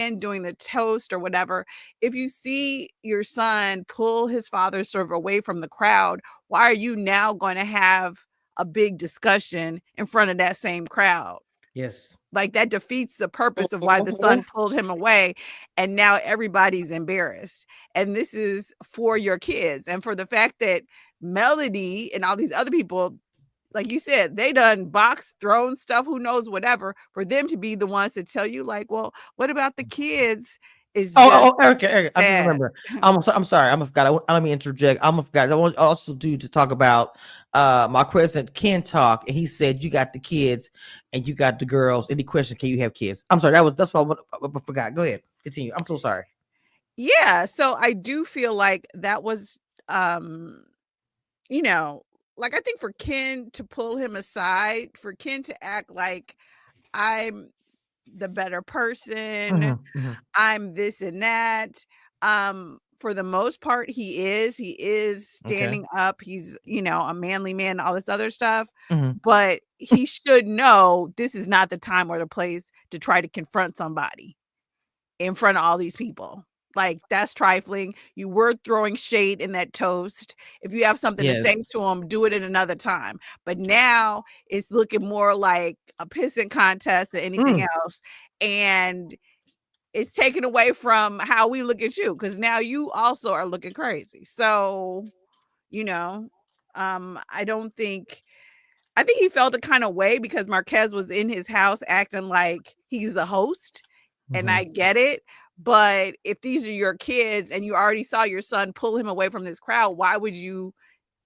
and doing the toast or whatever, if you see your son pull his father sort of away from the crowd, why are you now going to have a big discussion in front of that same crowd? Yes. Like that defeats the purpose of why the son pulled him away. And now everybody's embarrassed. And this is for your kids. And for the fact that Melody and all these other people, like you said, they done box, thrown stuff, who knows, whatever, for them to be the ones to tell you, like, well, what about the kids? Is just Erica, I just sad. remember. I'm sorry. I forgot. I don't mean to interject. I forgot. I want also to talk about my president Ken talk, and he said you got the kids and you got the girls. Any question? Can you have kids? I'm sorry. That's what I forgot. Go ahead. Continue. I'm so sorry. Yeah. So I do feel like that was, you know, like I think for Ken to pull him aside, for Ken to act like I'm the better person, I'm this and that. For the most part, he is standing up. He's, a manly man, all this other stuff. But he should know this is not the time or the place to try to confront somebody in front of all these people. Like, that's trifling. You were throwing shade in that toast. If you have something to say to him, do it at another time. But now it's looking more like a pissing contest than anything else. And it's taken away from how we look at you, because now you also are looking crazy. So, I don't think I think he felt a kind of way because Marques was in his house acting like he's the host, and I get it. But if these are your kids and you already saw your son pull him away from this crowd, why would you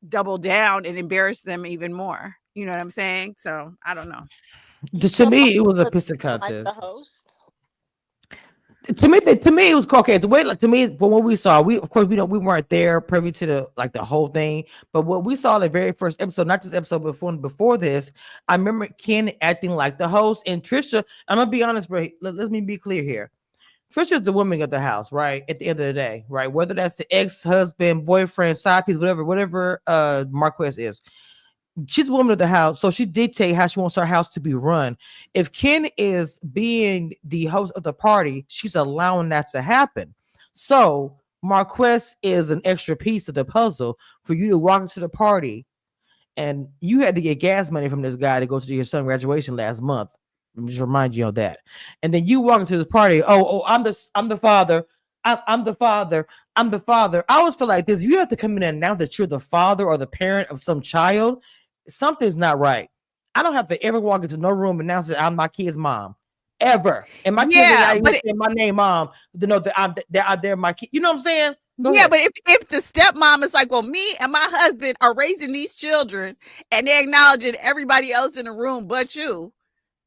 double down and embarrass them even more? You know what I'm saying? So I don't know. To me, it was a pissing Like contest. the host. To me, it was okay. The way, like, to me, from what we saw, we weren't there privy to the whole thing, but what we saw in the very first episode, not this episode, before this, I remember Ken acting like the host, and Tricia. I'm gonna be honest, bro. Let me be clear here. Tricia's the woman of the house, right? At the end of the day, right? Whether that's the ex-husband, boyfriend, side piece, whatever Marques is. She's the woman of the house, so she dictates how she wants her house to be run. If Ken is being the host of the party, she's allowing that to happen. So Marques is an extra piece of the puzzle for you to walk into the party, and you had to get gas money from this guy to go to your son's graduation last month. Let me just remind you of that. And then you walk into this party. I'm the father. I'm the father. I'm the father. I always feel like this. You have to come in and announce that you're the father or the parent of some child. Something's not right. I don't have to ever walk into no room and announce that I'm my kid's mom. Ever. And my kids are not even saying my name, mom, to know that they're my kid. You know what I'm saying? Go ahead. But if the stepmom is like, well, me and my husband are raising these children and they acknowledging everybody else in the room but you,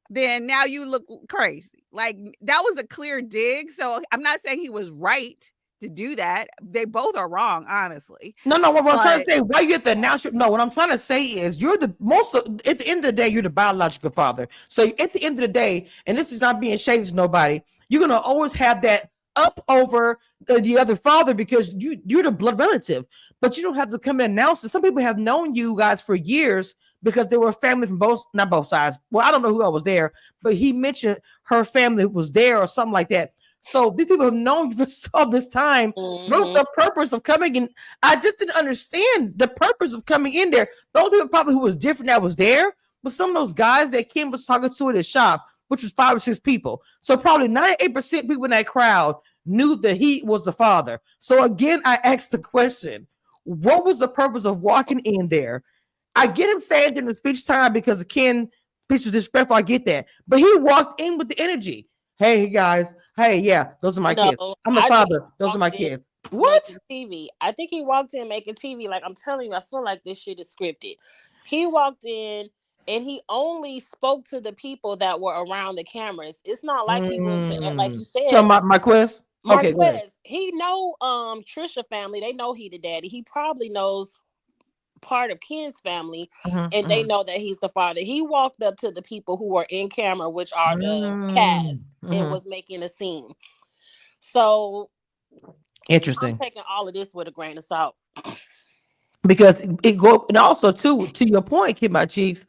then now you look crazy. Like, that was a clear dig. So I'm not saying he was right to do that. They both are wrong, honestly. No, what I'm trying to say, why you have to announce no, what I'm trying to say is at the end of the day, you're the biological father. So at the end of the day, and this is not being shady to nobody, you're gonna always have that up over the other father because you're the blood relative, but you don't have to come and announce it. Some people have known you guys for years because they were family from not both sides. Well, I don't know who I was there, but he mentioned her family was there or something like that. So these people have known you for all this time. What's the purpose of coming in? I just didn't understand the purpose of coming in there. The only people probably who was different that was there was some of those guys that Kim was talking to at his shop, which was 5 or 6 people. So probably 98% people in that crowd knew that he was the father. So again, I asked the question, what was the purpose of walking in there? I get him saying during the speech time because Ken speech was disrespectful. I get that. But he walked in with the energy. Hey guys, hey, yeah, those are my kids. I'm the father. Those are my kids. What? TV. I think he walked in making TV. Like, I'm telling you, I feel like this shit is scripted. He walked in and he only spoke to the people that were around the cameras. It's not like he went to, like you said. So Marques. Okay, he know Tricia family. They know he the daddy. He probably knows part of Ken's family, and they know that he's the father. He walked up to the people who were in camera, which are the cast, and was making a scene. So interesting. I'm taking all of this with a grain of salt because it go, and also to your point, Kid My Cheeks,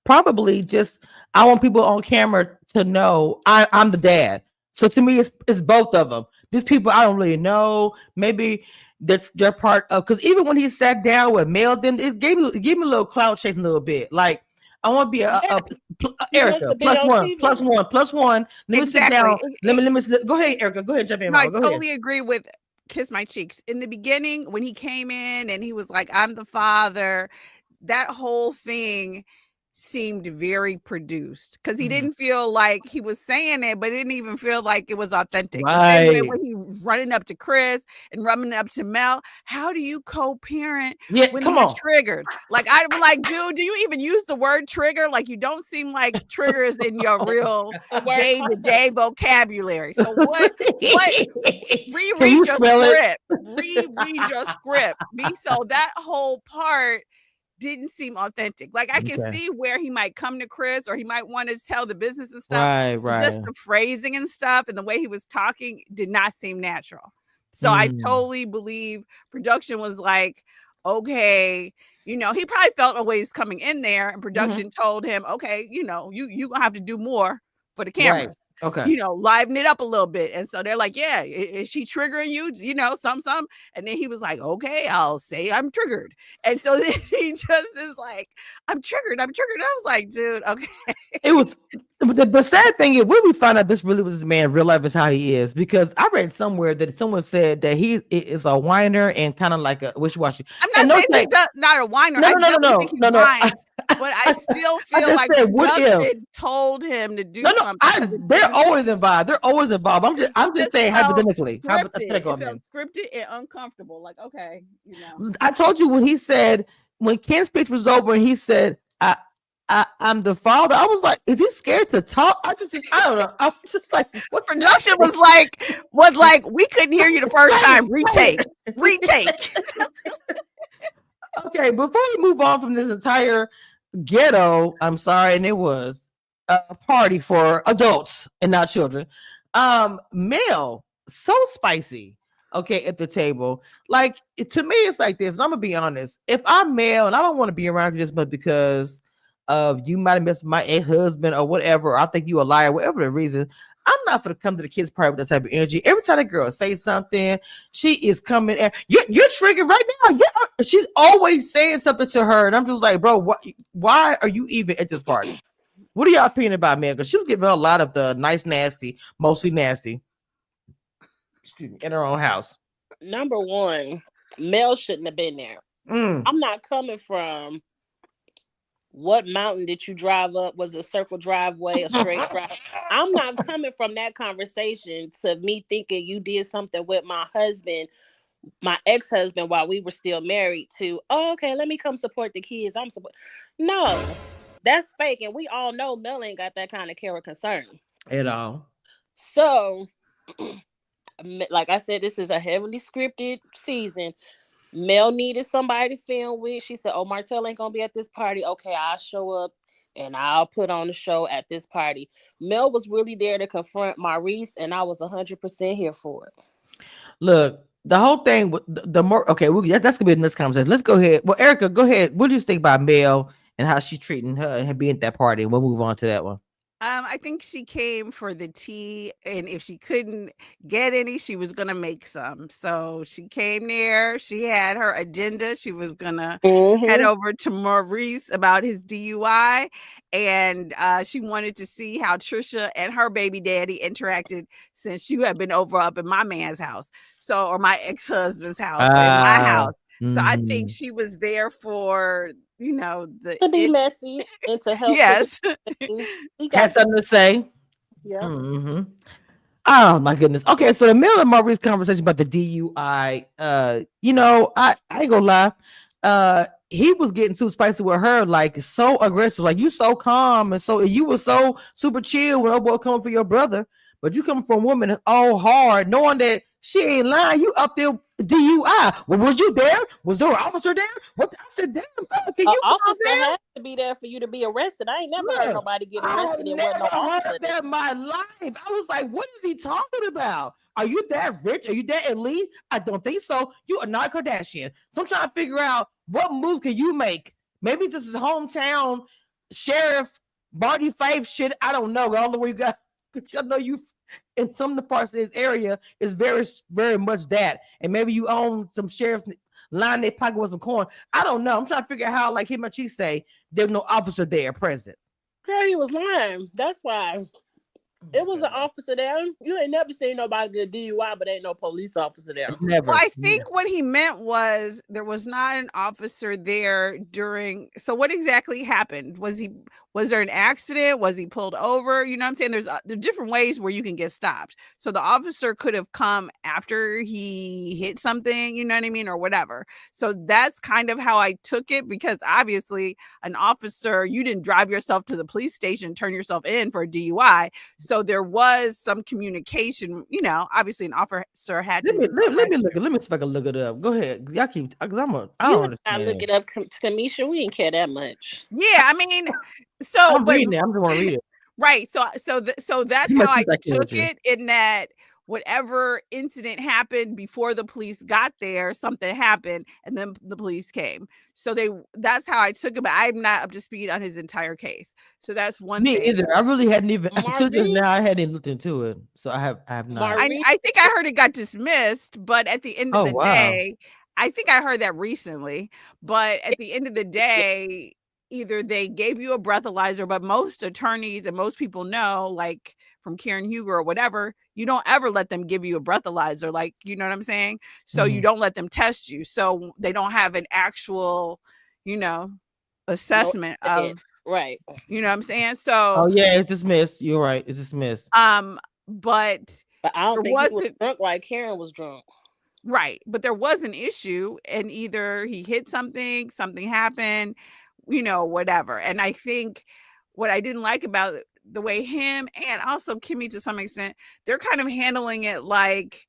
probably just I want people on camera to know I'm the dad. So to me, it's both of them. These people I don't really know. Maybe they're part of, because even when he sat down with Mel, then it gave me a little cloud chasing a little bit. Like I want to be Erica plus one. Let me sit down. Let me go ahead, Erica. Go ahead, jump in. No, I Go totally ahead. agree with Kiss My Cheeks. In the beginning, when he came in and he was like, I'm the father, that whole thing seemed very produced because he didn't feel like he was saying it, but it didn't even feel like it was authentic. Right. The same way when he running up to Chris and running up to Mel. How do you co-parent when you're triggered? Like, I'm like, dude, do you even use the word trigger? Like, you don't seem like trigger is in your real day-to-day vocabulary. So what reread your script. Reread your script. So that whole part didn't seem authentic. Like I can see where he might come to Chris or he might want to tell the business and stuff. Right. Just the phrasing and stuff and the way he was talking did not seem natural. So I totally believe production was like, okay, he probably felt always coming in there and production told him, okay, you gonna have to do more for the cameras. Right. Okay. Liven it up a little bit. And so they're like, yeah, is she triggering you? Some. And then he was like, okay, I'll say I'm triggered. And so then he just is like, I'm triggered. I was like, dude, okay. It was the sad thing is when we found out this really was this man real life is how he is, because I read somewhere that someone said that he is a whiner and kind of like a wishy-washy. I'm not saying he's not a whiner. I definitely think he whines, but I still feel like production told him to do something. They're always involved. I'm just saying hypothetically. It felt scripted and uncomfortable. Like, okay, I told you when Ken's speech was over and he said, I'm the father. I was like, is he scared to talk? I don't know. I was just like, what production was like, we couldn't hear you the first time. Retake. Okay, before we move on from this entire ghetto, I'm sorry, and it was a party for adults and not children. Mel, so spicy. Okay, at the table. Like, to me, it's like this. And I'm gonna be honest. If I'm male and I don't want to be around you just because of you might have missed my ex-husband or whatever, or I think you a liar, whatever the reason, I'm not gonna come to the kids' party with that type of energy. Every time a girl say something, she is coming and you're triggered right now. Yeah, she's always saying something to her, and I'm just like, bro, why are you even at this party? What are y'all opinion about, man? Because she was giving a lot of the nice, nasty, mostly nasty. Excuse me, in her own house. Number one, Mel shouldn't have been there. I'm not coming from what mountain did you drive up? Was it a circle driveway, a straight drive? I'm not coming from that conversation to me thinking you did something with my husband, my ex-husband, while we were still married to, oh, okay, let me come support the kids. No, that's fake. And we all know Mel ain't got that kind of care or concern at all. So, like I said, this is a heavily scripted season. Mel needed somebody to film with. She said, oh, Martell ain't gonna be at this party. Okay, I'll show up and I'll put on the show at this party. Mel was really there to confront Maurice, and I was 100% here for it. Look, the whole thing with the more okay, that's gonna be in this conversation. Let's go ahead. Well, Erica, go ahead. What do you think about Mel and how she's treating her and being at that party? We'll move on to that one. I think she came for the tea, and if she couldn't get any, she was gonna make some. So she came there. She had her agenda. She was gonna head over to Maurice about his DUI, and she wanted to see how Tricia and her baby daddy interacted since you had been over up in my man's house, or my ex-husband's house, or in my house. So I think she was there for to be messy and to help. Yes, he got something to say. Yeah. Oh my goodness. Okay, so the Mel and Maurice conversation about the DUI. I ain't gonna lie. He was getting too spicy with her, like so aggressive. Like, you so calm and you were so super chill when boy coming for your brother, but you come from a woman all hard, knowing that she ain't lying. You up there DUI. Well, was you there? Was there an officer there? What? I said, damn. Can you officer has to be there for you to be arrested. I ain't never heard nobody get arrested. I never heard that in my life. I was like, what is he talking about? Are you that rich? Are you that elite? I don't think so. You are not Kardashian. So I'm trying to figure out what moves can you make. Maybe this is hometown sheriff Barty Fife shit. I don't know. I don't know where you got. I know you in some of the parts of this area is very, very much that. And maybe you own some sheriff line their pocket with some coin. I don't know. I'm trying to figure out how, like him and she say, there's no officer there present. Girl, he was lying. That's why. It was an officer there. You ain't never seen nobody get DUI, but ain't no police officer there. Never. Well, I think what he meant was there was not an officer there during. So what exactly happened? Was there an accident? Was he pulled over? You know what I'm saying? There are different ways where you can get stopped. So the officer could have come after he hit something, you know what I mean, or whatever. So that's kind of how I took it, because obviously an officer, you didn't drive yourself to the police station, turn yourself in for a DUI. So there was some communication, you know, obviously an officer had to. Let me look. Let me see if I can look it up. Go ahead. Y'all keep, because I don't understand. I look it up, Kamisha. We didn't care that much. Yeah, I mean, so I'm reading it. I'm just want to read it. Right. So that's how I took it, in that whatever incident happened before the police got there, something happened, and then the police came. So that's how I took it, but I'm not up to speed on his entire case. So that's one thing. Me either. I really hadn't even until just now. I hadn't looked into it, so I have not. I think I heard it got dismissed, but at the end of the day, I think I heard that recently. But at the end of the day, either they gave you a breathalyzer, but most attorneys and most people know, like from Karen Huger or whatever, you don't ever let them give you a breathalyzer, like, you know what I'm saying? So you don't let them test you. So they don't have an actual, you know, assessment of, right. You know what I'm saying? So it's dismissed. You're right. It's dismissed. But I don't think he was drunk like Karen was drunk. Right. But there was an issue, and either he hit something happened, you know, whatever. And I think what I didn't like about the way him and also Kimmi to some extent, they're kind of handling it like,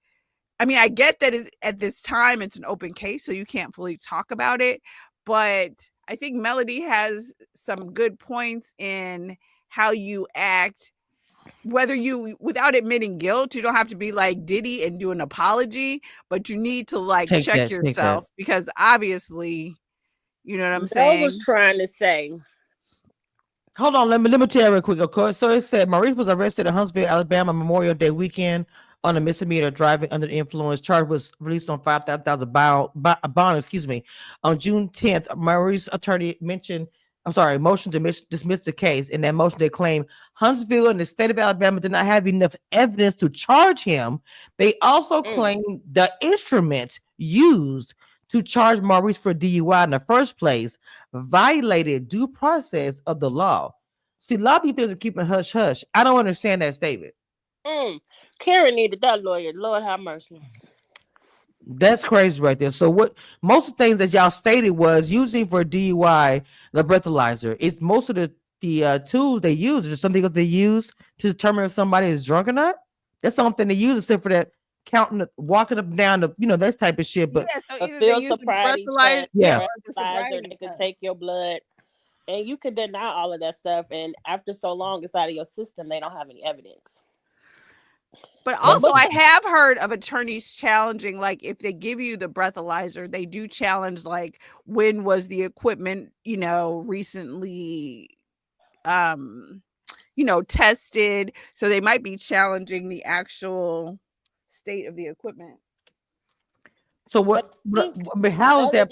I mean, I get that at this time it's an open case, so you can't fully talk about it. But I think Melody has some good points in how you act, whether you, without admitting guilt, you don't have to be like Diddy and do an apology, but you need to like check yourself, because obviously, you know what I'm saying? I was trying to say. Hold on, let me tell you real quick. Of course, so it said Maurice was arrested in Huntsville, Alabama, Memorial Day weekend on a misdemeanor driving under the influence. Charge was released on $5,000 bond. On June 10th, Maurice's attorney motion to dismiss the case. In that motion, they claimed Huntsville and the state of Alabama did not have enough evidence to charge him. They also claimed the instrument used to charge Maurice for DUI in the first place violated due process of the law. See, a lot of people are keeping hush hush. I don't understand that statement. Karen needed that lawyer. Lord have mercy. That's crazy right there. So what most of the things that y'all stated was using for DUI the breathalyzer. It's most of the tools they use. Is something that they use to determine if somebody is drunk or not. That's something they use except for that counting, walking up and down, that type of shit. But a field sobriety test, breathalyzer that can take your blood, and you can deny all of that stuff. And after so long, it's out of your system. They don't have any evidence. But also, I have heard of attorneys challenging, like, if they give you the breathalyzer, they do challenge, like, when was the equipment, recently, tested. So they might be challenging the actual state of the equipment. So how is that?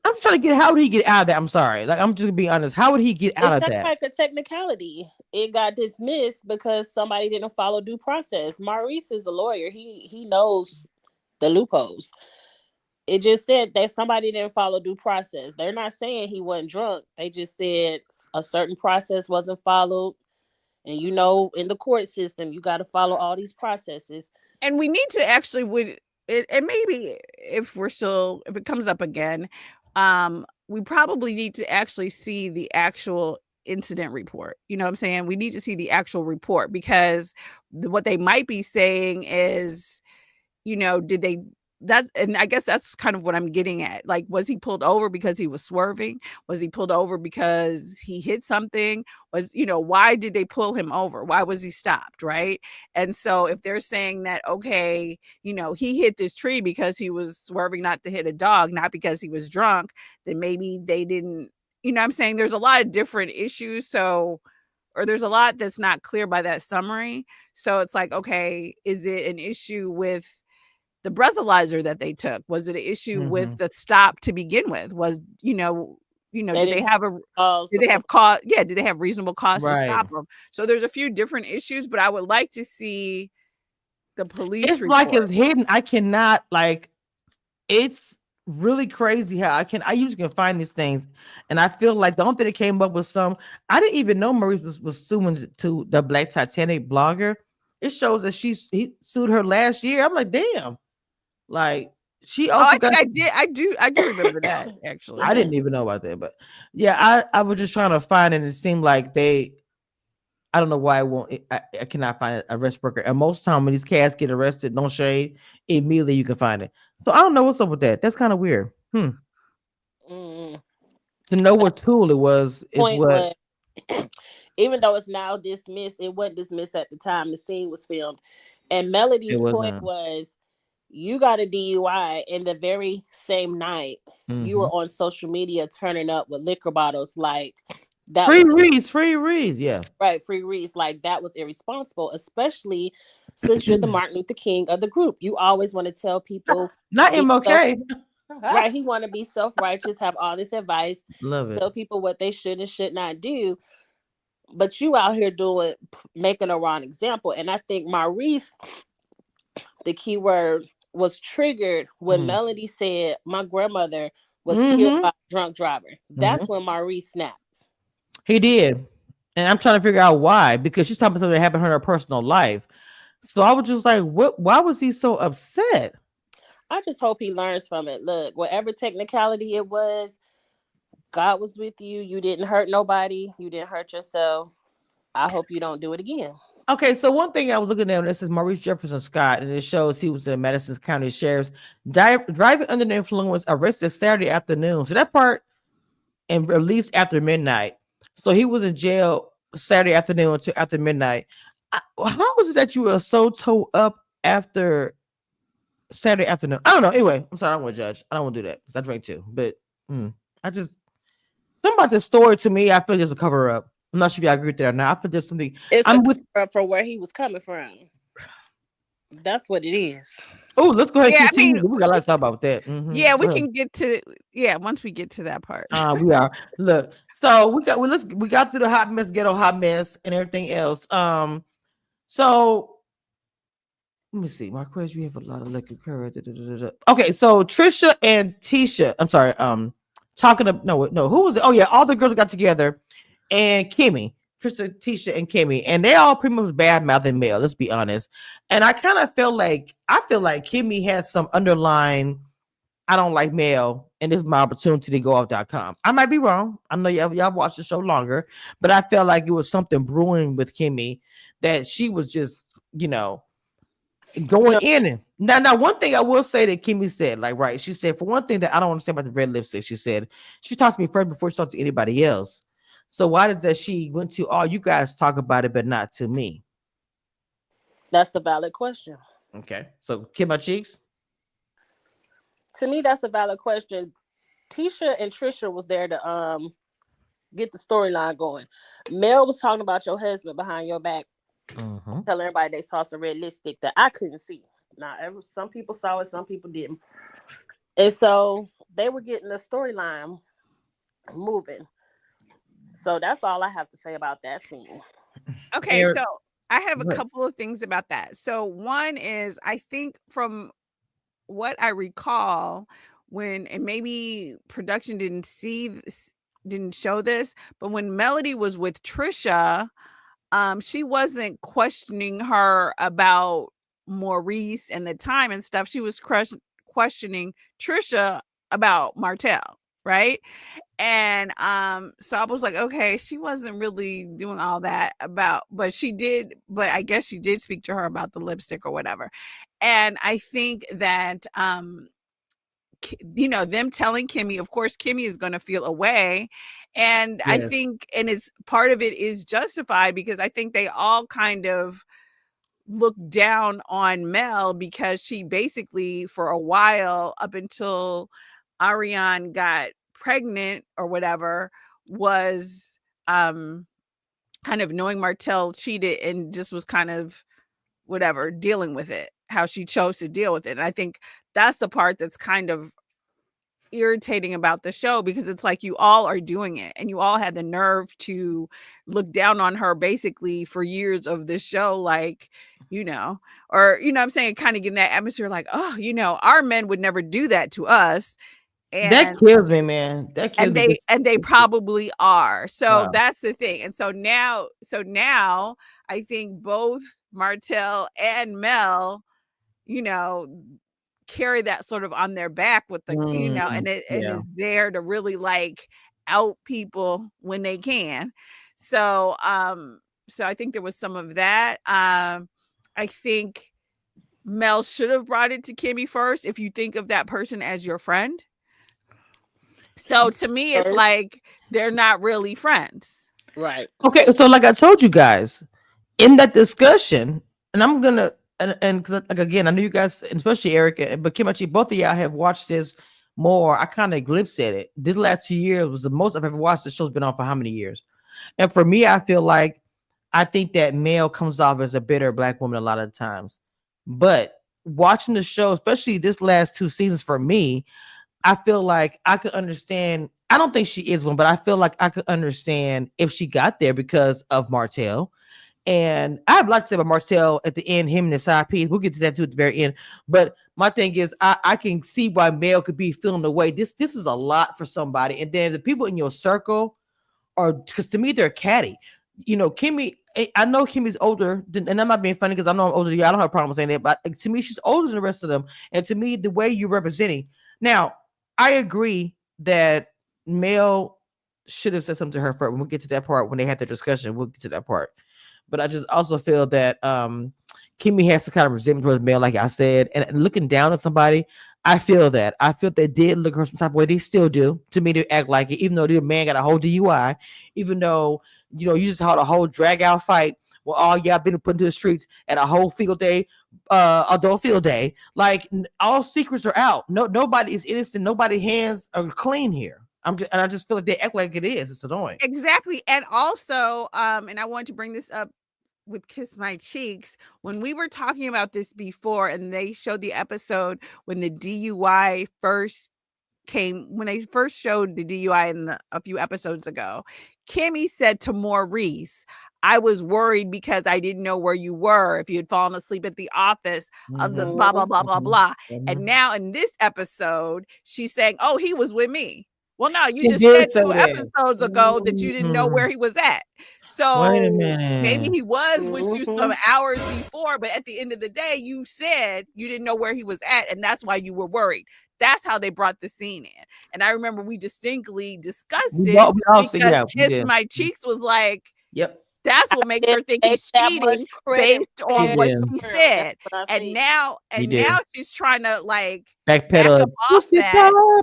I'm trying to get, how would he get out of that? I'm sorry. Like, I'm just gonna be honest. How would he get out of that? It's like a technicality. It got dismissed because somebody didn't follow due process. Maurice is a lawyer. He knows the loopholes. It just said that somebody didn't follow due process. They're not saying he wasn't drunk. They just said a certain process wasn't followed. And in the court system, you got to follow all these processes. And we need to actually and maybe if it comes up again, we probably need to actually see the actual incident report. You know what I'm saying? We need to see the actual report, because what they might be saying is, and I guess that's kind of what I'm getting at. Like, was he pulled over because he was swerving? Was he pulled over because he hit something? Why did they pull him over? Why was he stopped? Right. And so if they're saying that, okay, he hit this tree because he was swerving not to hit a dog, not because he was drunk, then maybe they didn't, I'm saying there's a lot of different issues. So or there's a lot that's not clear by that summary. So it's like, okay, is it an issue with the breathalyzer that they took? Was it an issue with the stop to begin with? Was, They did they didn't have did they have cause? Yeah, did they have reasonable cause to stop them? So there's a few different issues, but I would like to see the police It's like report. it's hidden. I cannot it's really crazy how I usually can find these things, and I feel like the only thing that came up with I didn't even know Maurice was suing to the Black Titanic blogger. It shows that he sued her last year. I'm like, damn. Like she Oh, also I think got. I do remember that actually. I didn't even know about that, but yeah, I was just trying to find it. And it seemed like I don't know why I won't. I cannot find a arrest record. And most time when these cats get arrested, don't shade, immediately you can find it. So I don't know what's up with that. That's kind of weird. To know what tool it was is Point what was, even though it's now dismissed, it wasn't dismissed at the time the scene was filmed. And it Melody's was point not. was, you got a DUI, and the very same night you were on social media turning up with liquor bottles. Like that Free was reads, yeah. right, free reads. Like that was irresponsible, especially since you're the Martin Luther King of the group. You always want to tell people Not be self MLK. right. He want to be self-righteous, have all this advice, Love it. tell people what they should and should not do. But you out here making a wrong example. And I think Maurice, the key word, was triggered when Melody said my grandmother was killed by a drunk driver. That's when Maurice snaps. He did. And I'm trying to figure out why, because she's talking about something that happened in her personal life. So I was just like, what? Why was he so upset? I just hope he learns from it. Look, whatever technicality it was, God was with you. You didn't hurt nobody. You didn't hurt yourself. I hope you don't do it again. Okay, so one thing I was looking at, this is Maurice Jefferson Scott, and it shows he was the Madison County Sheriff's driving under the influence, arrested Saturday afternoon. So that part, and released after midnight. So he was in jail Saturday afternoon until after midnight. How was it that you were so towed up after Saturday afternoon? I don't know. Anyway, I'm sorry. I don't want to judge. I don't want to do that because I drank too. But I just something about this story to me. I feel there's a cover up. I'm not sure if y'all agree with that or not. I feel there's something. I'm with from where he was coming from. That's what it is. Oh, let's go ahead and continue. I mean, We got a lot to talk about that. Yeah, we can get to once we get to that part. We are. Look, so we got through the hot mess, ghetto hot mess, and everything else. So let me see. Marques, you have a lot of liquor courage. Okay, so Tricia and Tisha. I'm sorry. Talking of no, who was it? Oh yeah, all the girls got together, and Kimmi, Tricia, Tisha, and Kimmi, and they all pretty much bad mouthing Mel. Let's be honest. And I kind of feel like Kimmi has some underlying. I don't like Mel, and this is my opportunity to go off.com. I might be wrong. I know y'all watched the show longer, but I felt like it was something brewing with Kimmi that she was just, going in. Now, one thing I will say that Kimmi said, right, she said, for one thing that I don't understand about the red lipstick, she said, she talks to me first before she talks to anybody else. So why does that she went to all you guys talk about it, but not to me? That's a valid question. Okay. So, Kim my cheeks? To me, that's a valid question. Tisha and Tricia was there to get the storyline going. Mel was talking about your husband behind your back, telling everybody they saw some red lipstick that I couldn't see. Now, some people saw it, some people didn't, and so they were getting the storyline moving. So that's all I have to say about that scene. Okay, so I have a couple of things about that. So one is, I think from what I recall, and maybe production didn't show this, but when Melody was with Tricia, she wasn't questioning her about Maurice and the time and stuff. She was questioning Tricia about Martell, right? And so I was like, okay, she wasn't really doing all that but I guess she did speak to her about the lipstick or whatever. And I think that them telling Kimmi, of course Kimmi is going to feel away, and I think, and it's part of it is justified, because I think they all kind of look down on Mel, because she basically, for a while, up until Ariane got pregnant or whatever, was kind of knowing Martell cheated and just was kind of whatever, dealing with it, how she chose to deal with it. And I think that's the part that's kind of irritating about the show, because it's like you all are doing it and you all had the nerve to look down on her basically for years of this show, like, or I'm saying, kind of getting that atmosphere like, oh, our men would never do that to us. That And kills me, man. That kills me. they probably are. So Wow. that's the thing. And so now I think both Martell and Mel, you know, carry that sort of on their back with the, and is there to really like out people when they can. So I think there was some of that. I think Mel should have brought it to Kimmi first, if you think of that person as your friend. So to me, it's like they're not really friends. Right. Okay, so like I told you guys in that discussion, and I'm gonna and cause like again, I know you guys, especially Erica, but Kimchi, both of y'all have watched this more. I kind of glimpsed at it. This last 2 years was the most I've ever watched. The show's been on for how many years? And for me, I feel like I think that Mel comes off as a bitter black woman a lot of times. But watching the show, especially this last 2 seasons, for me, I feel like I could understand. I don't think she is one, but I feel like I could understand if she got there because of Martell. And I'd like to say about Marcel at the end, him and the side piece. We'll get to that too at the very end. But my thing is, I can see why Mel could be feeling the way. This is a lot for somebody. And then the people in your circle are, because to me, they're catty. Kimmi, I know Kimmy's older, and I'm not being funny because I know I'm older than you. I don't have a problem saying that. But to me, she's older than the rest of them. And to me, the way you're representing. Now, I agree that Mel should have said something to her first. When we get to that part, when they had their discussion, we'll get to that part. But I just also feel that Kimmi has to kind of resentment towards Mel, like I said, and looking down on somebody. I feel that. I feel they did look at her some type of way. They still do. To me, they act like it, even though the man got a whole DUI, even though you just had a whole drag out fight where all y'all been put into the streets at a whole field day, adult field day. Like all secrets are out. Nobody is innocent. Nobody's hands are clean here. I just feel like they act like it is. It's annoying. Exactly. And also, and I want to bring this up with Kiss My Cheeks, when we were talking about this before, and they showed the episode when the DUI first came, when they first showed the DUI a few episodes ago, Kimmi said to Maurice, I was worried because I didn't know where you were, if you had fallen asleep at the office of the blah, blah, blah, blah, blah. And now in this episode, she's saying, oh, he was with me. Well, no, you just said 2 episodes ago that you didn't know where he was at. So wait a minute. Maybe he was with you some hours before, but at the end of the day, you said you didn't know where he was at, and that's why you were worried. That's how they brought the scene in. And I remember we distinctly discussed it because Kiss My Cheeks was like, yep. That's what makes her think he's cheating based on what she said. And now she's trying to like backpedal off that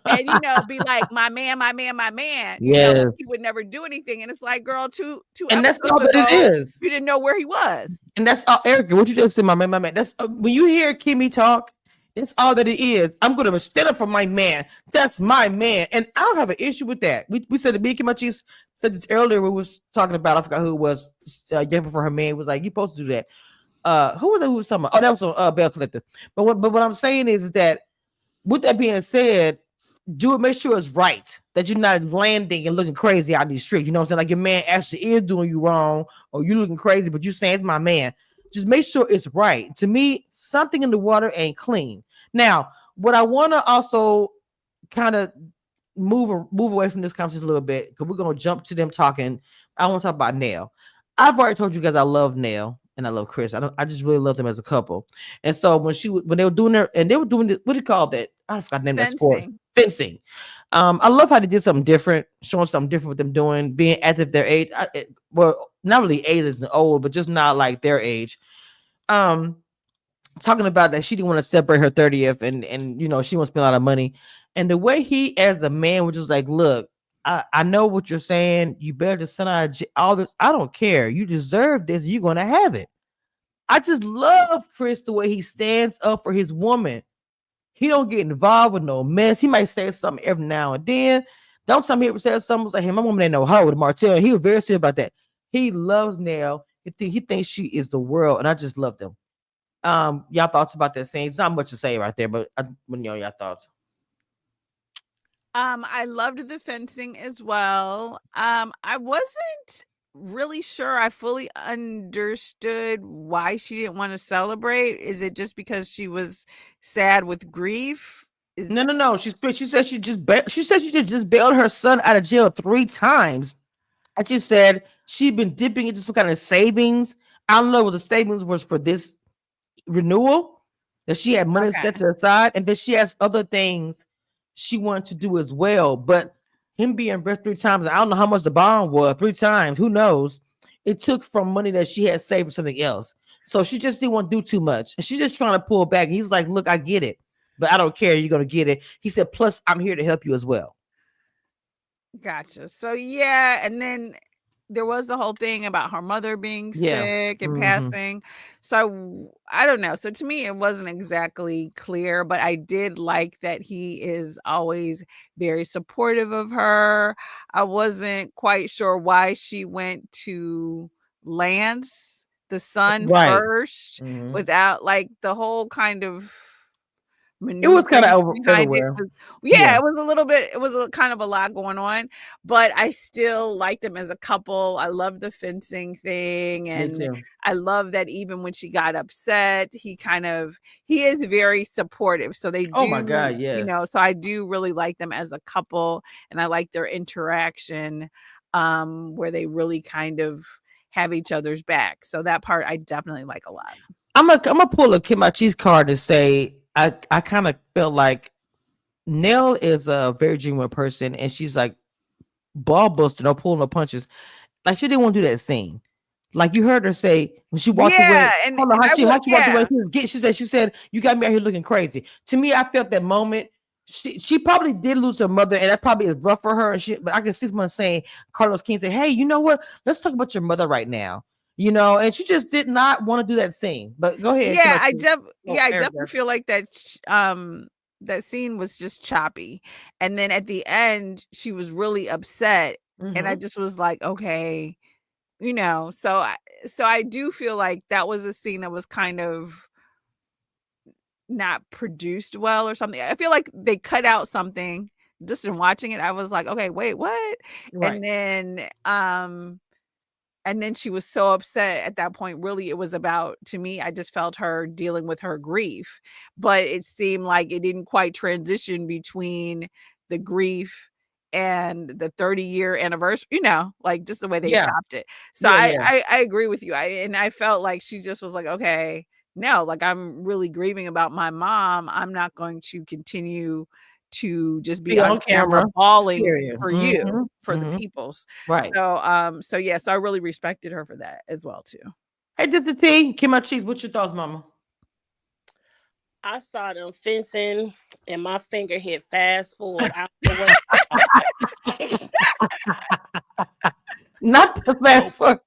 and be like, my man. Yes. He would never do anything. And it's like, girl, two and that's all that it is. You didn't know where he was. And that's all, Erica, what you just said, my man. That's when you hear Kimmi talk, it's all that it is. I'm going to stand up for my man. That's my man. And I don't have an issue with that. We said that Kimchi said this earlier. We was talking about, I forgot who it was, yapping for her man. Was like, you supposed to do that. Who was that? Who was talking about? Oh, that was on Bell Collective. But what I'm saying is that, with that being said, make sure it's right, that you're not landing and looking crazy out in these streets. You know what I'm saying? Like your man actually is doing you wrong, or you looking crazy, but you saying it's my man. Just make sure it's right. To me, something in the water ain't clean. Now, what I want to also kind of move away from this conversation a little bit, because we're going to jump to them talking. I want to talk about Nell. I've already told you guys I love Nell and I love Chris. I just really love them as a couple. And so when they were doing what do you call that? I forgot the name of that sport. Fencing. I love how they did something different, showing something different with them doing, being active their age. Well, not really age is old, but just not like their age. Talking about that she didn't want to separate her 30th and she wants to spend a lot of money. And the way he, as a man, was just like, look, I know what you're saying. You better just send out all this. I don't care. You deserve this. You're going to have it. I just love Chris, the way he stands up for his woman. He don't get involved with no mess. He might say something every now and then. Don't tell me he said something like, hey, my woman ain't no hoe with Martell. And he was very serious about that. He loves Nell. He thinks she is the world, and I just love them. Y'all thoughts about that scene? It's not much to say right there, but when y'all thoughts. I loved the fencing as well. I wasn't really sure I fully understood why she didn't want to celebrate. Is it just because she was sad with grief? No. She said she said she just bailed her son out of jail 3 times. I just said she'd been dipping into some kind of savings. I don't know what the savings was for this renewal, that she had money set to the side, and then she has other things she wanted to do as well. But him being arrested 3 times, I don't know how much the bond was. 3 times, who knows? It took from money that she had saved for something else. So she just didn't want to do too much, and she's just trying to pull back. He's like, "Look, I get it, but I don't care. You're gonna get it." He said, "Plus, I'm here to help you as well." Gotcha. So yeah, and then there was the whole thing about her mother being sick and passing. So I don't know. So to me, it wasn't exactly clear, but I did like that he is always very supportive of her. I wasn't quite sure why she went to Lance, the son, first, without like the whole kind of It was kind of behind it. everywhere. It was a little bit, it was a kind of a lot going on, but I still like them as a couple. I love the fencing thing, and I love that even when she got upset, he is very supportive. So they do, oh my God, yes. so I do really like them as a couple, and I like their interaction, where they really kind of have each other's back. So that part I definitely like a lot. I'm gonna pull a Kimmi card and say I kind of felt like Nell is a very genuine person, and she's like ball busting or pulling no punches. Like she didn't want to do that scene. Like you heard her say when she walked away. And how she walked away. She said, "You got me out here looking crazy." To me, I felt that moment. She probably did lose her mother, and that probably is rough for her. But I can see someone saying, Carlos King say, "Hey, you know what? Let's talk about your mother right now." And she just did not want to do that scene. But go ahead. Yeah, I definitely feel like that. That scene was just choppy, and then at the end, she was really upset, and I just was like, okay, So I do feel like that was a scene that was kind of not produced well or something. I feel like they cut out something just in watching it. I was like, okay, wait, what? Right. And then she was so upset at that point. Really, it was about, to me, I just felt her dealing with her grief, but it seemed like it didn't quite transition between the grief and the 30-year anniversary, like just the way they chopped it. So I agree with you. I felt like she just was like, okay, no, like I'm really grieving about my mom. I'm not going to continue to just be on camera bawling for you, for the peoples. Right. So I really respected her for that as well too. Hey, this is T. Kimmi, what's your thoughts, mama? I saw them fencing and my finger hit fast forward. Not the fast forward.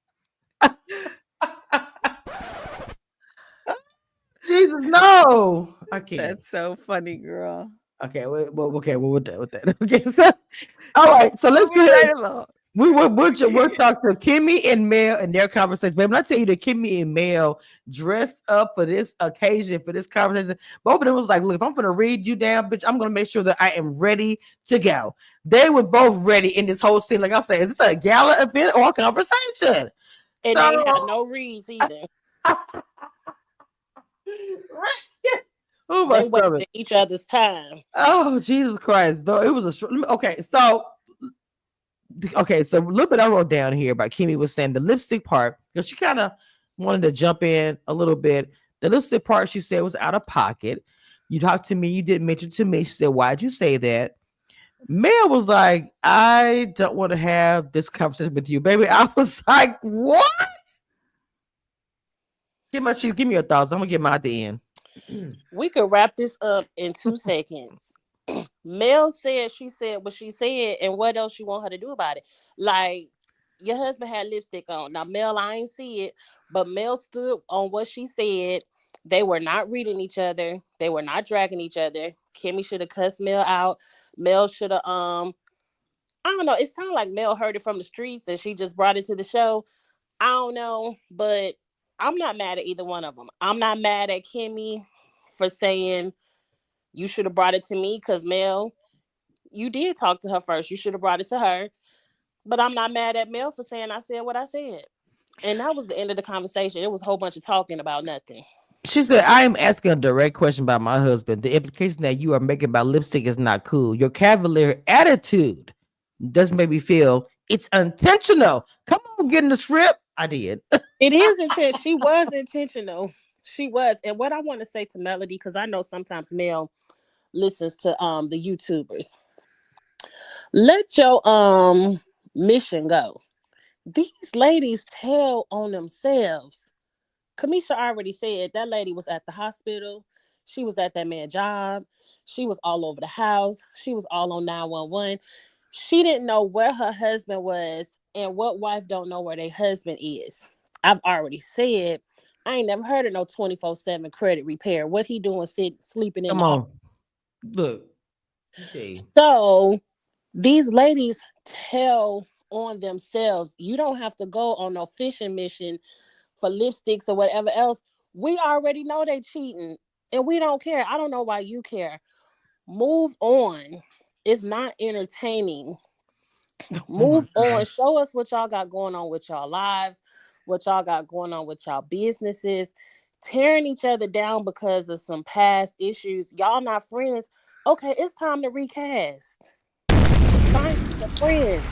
Jesus, no. I can't. That's so funny, girl. Okay, well, we're done with that. Okay, so all right, so let's go ahead. We'll talk to Kimmi and Mel and their conversation. But when I tell you that Kimmi and Mel dressed up for this occasion, for this conversation, both of them was like, look, if I'm gonna read you down, bitch, I'm gonna make sure that I am ready to go. They were both ready in this whole scene. Like I said, is this a gala event or a conversation? And they had no reads either. Oh, they wasted each other's time. Oh, Jesus Christ. Though it was okay, so a little bit I wrote down here about Kimmi was saying the lipstick part, because she kind of wanted to jump in a little bit. The lipstick part, she said, was out of pocket. You talked to me, you didn't mention to me. She said, why'd you say that? Mel was like, I don't want to have this conversation with you, baby. I was like, what? Give me your thoughts. I'm gonna get mine at the end. We could wrap this up in 2 seconds. Mel said she said what she said, and what else you want her to do about it? Like, your husband had lipstick on. Now, Mel, I ain't see it, but Mel stood on what she said. They were not reading each other. They were not dragging each other. Kimmi should have cussed Mel out. Mel should have, I don't know. It sounded like Mel heard it from the streets and she just brought it to the show. I don't know, but I'm not mad at either one of them. I'm not mad at Kimmi for saying you should have brought it to me because Mel, you did talk to her first. You should have brought it to her. But I'm not mad at Mel for saying I said what I said. And that was the end of the conversation. It was a whole bunch of talking about nothing. She said, I am asking a direct question about my husband. The implication that you are making about lipstick is not cool. Your cavalier attitude doesn't make me feel it's intentional. Come on, get in the script. I did. It is intentional. She was intentional. She was. And what I want to say to Melody, because I know sometimes Mel listens to the YouTubers. Let your mission go. These ladies tell on themselves. Kamisha already said that lady was at the hospital. She was at that man's job. She was all over the house. She was all on 911. She didn't know where her husband was, and what wife don't know where their husband is. I've already said I ain't never heard of no 24/7 credit repair. What he doing sleeping in Come the on. Look. Okay. So these ladies tell on themselves. You don't have to go on no fishing mission for lipsticks or whatever else. We already know they cheating and we don't care. I don't know why you care. Move on. It's not entertaining. Move on. Show us what y'all got going on with y'all lives, what y'all got going on with y'all businesses. Tearing each other down because of some past issues. Y'all not friends. Okay, it's time to recast. Find some friends.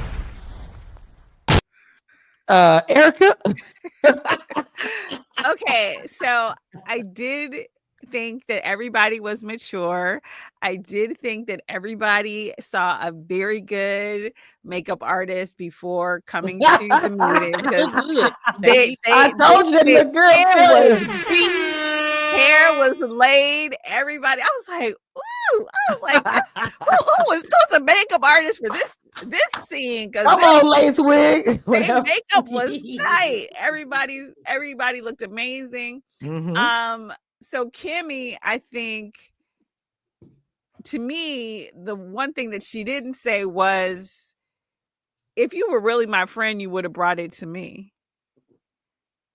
Erica. Okay, so I did think that everybody was mature. I did think that everybody saw a very good makeup artist before coming to the meeting. Look good. I told you they look good. Hair was beat, hair was laid. Everybody, I was like, ooh, I was like, who's a makeup artist for this scene? Come on, lace wig. Their makeup was tight. Everybody looked amazing. Mm-hmm. So Kimmi, I think, to me, the one thing that she didn't say was, if you were really my friend, you would have brought it to me.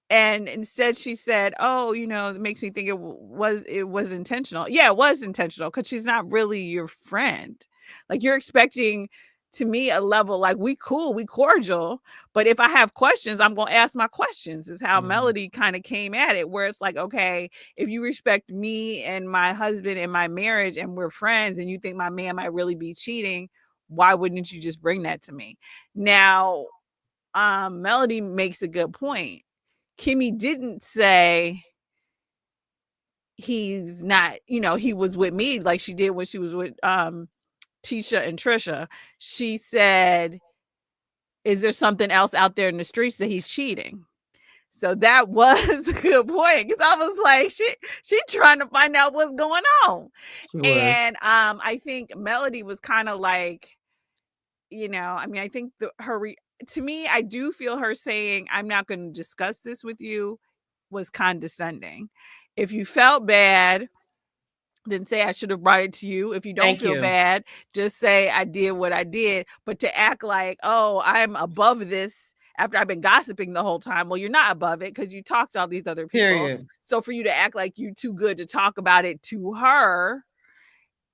And instead she said, oh, it makes me think it was intentional. Yeah, it was intentional, because she's not really your friend. Like, you're expecting, to me, a level like, we cool, we cordial, but if I have questions, I'm gonna ask my questions, is how Melody kind of came at it, where it's like, okay, if you respect me and my husband and my marriage and we're friends, and you think my man might really be cheating, why wouldn't you just bring that to me? Now, Melody makes a good point. Kimmi didn't say he's not, he was with me like she did when she was with Tisha and Tricia. She said, is there something else out there in the streets that he's cheating? So that was a good point, because I was like, she trying to find out what's going on. And I think Melody was kind of like, I think to me, I do feel her saying, I'm not going to discuss this with you, was condescending. If you felt bad, then say I should have brought it to you. If you don't feel bad, just say I did what I did. But to act like, oh, I'm above this after I've been gossiping the whole time. Well, you're not above it, because you talked to all these other people. Period. So for you to act like you too good to talk about it to her,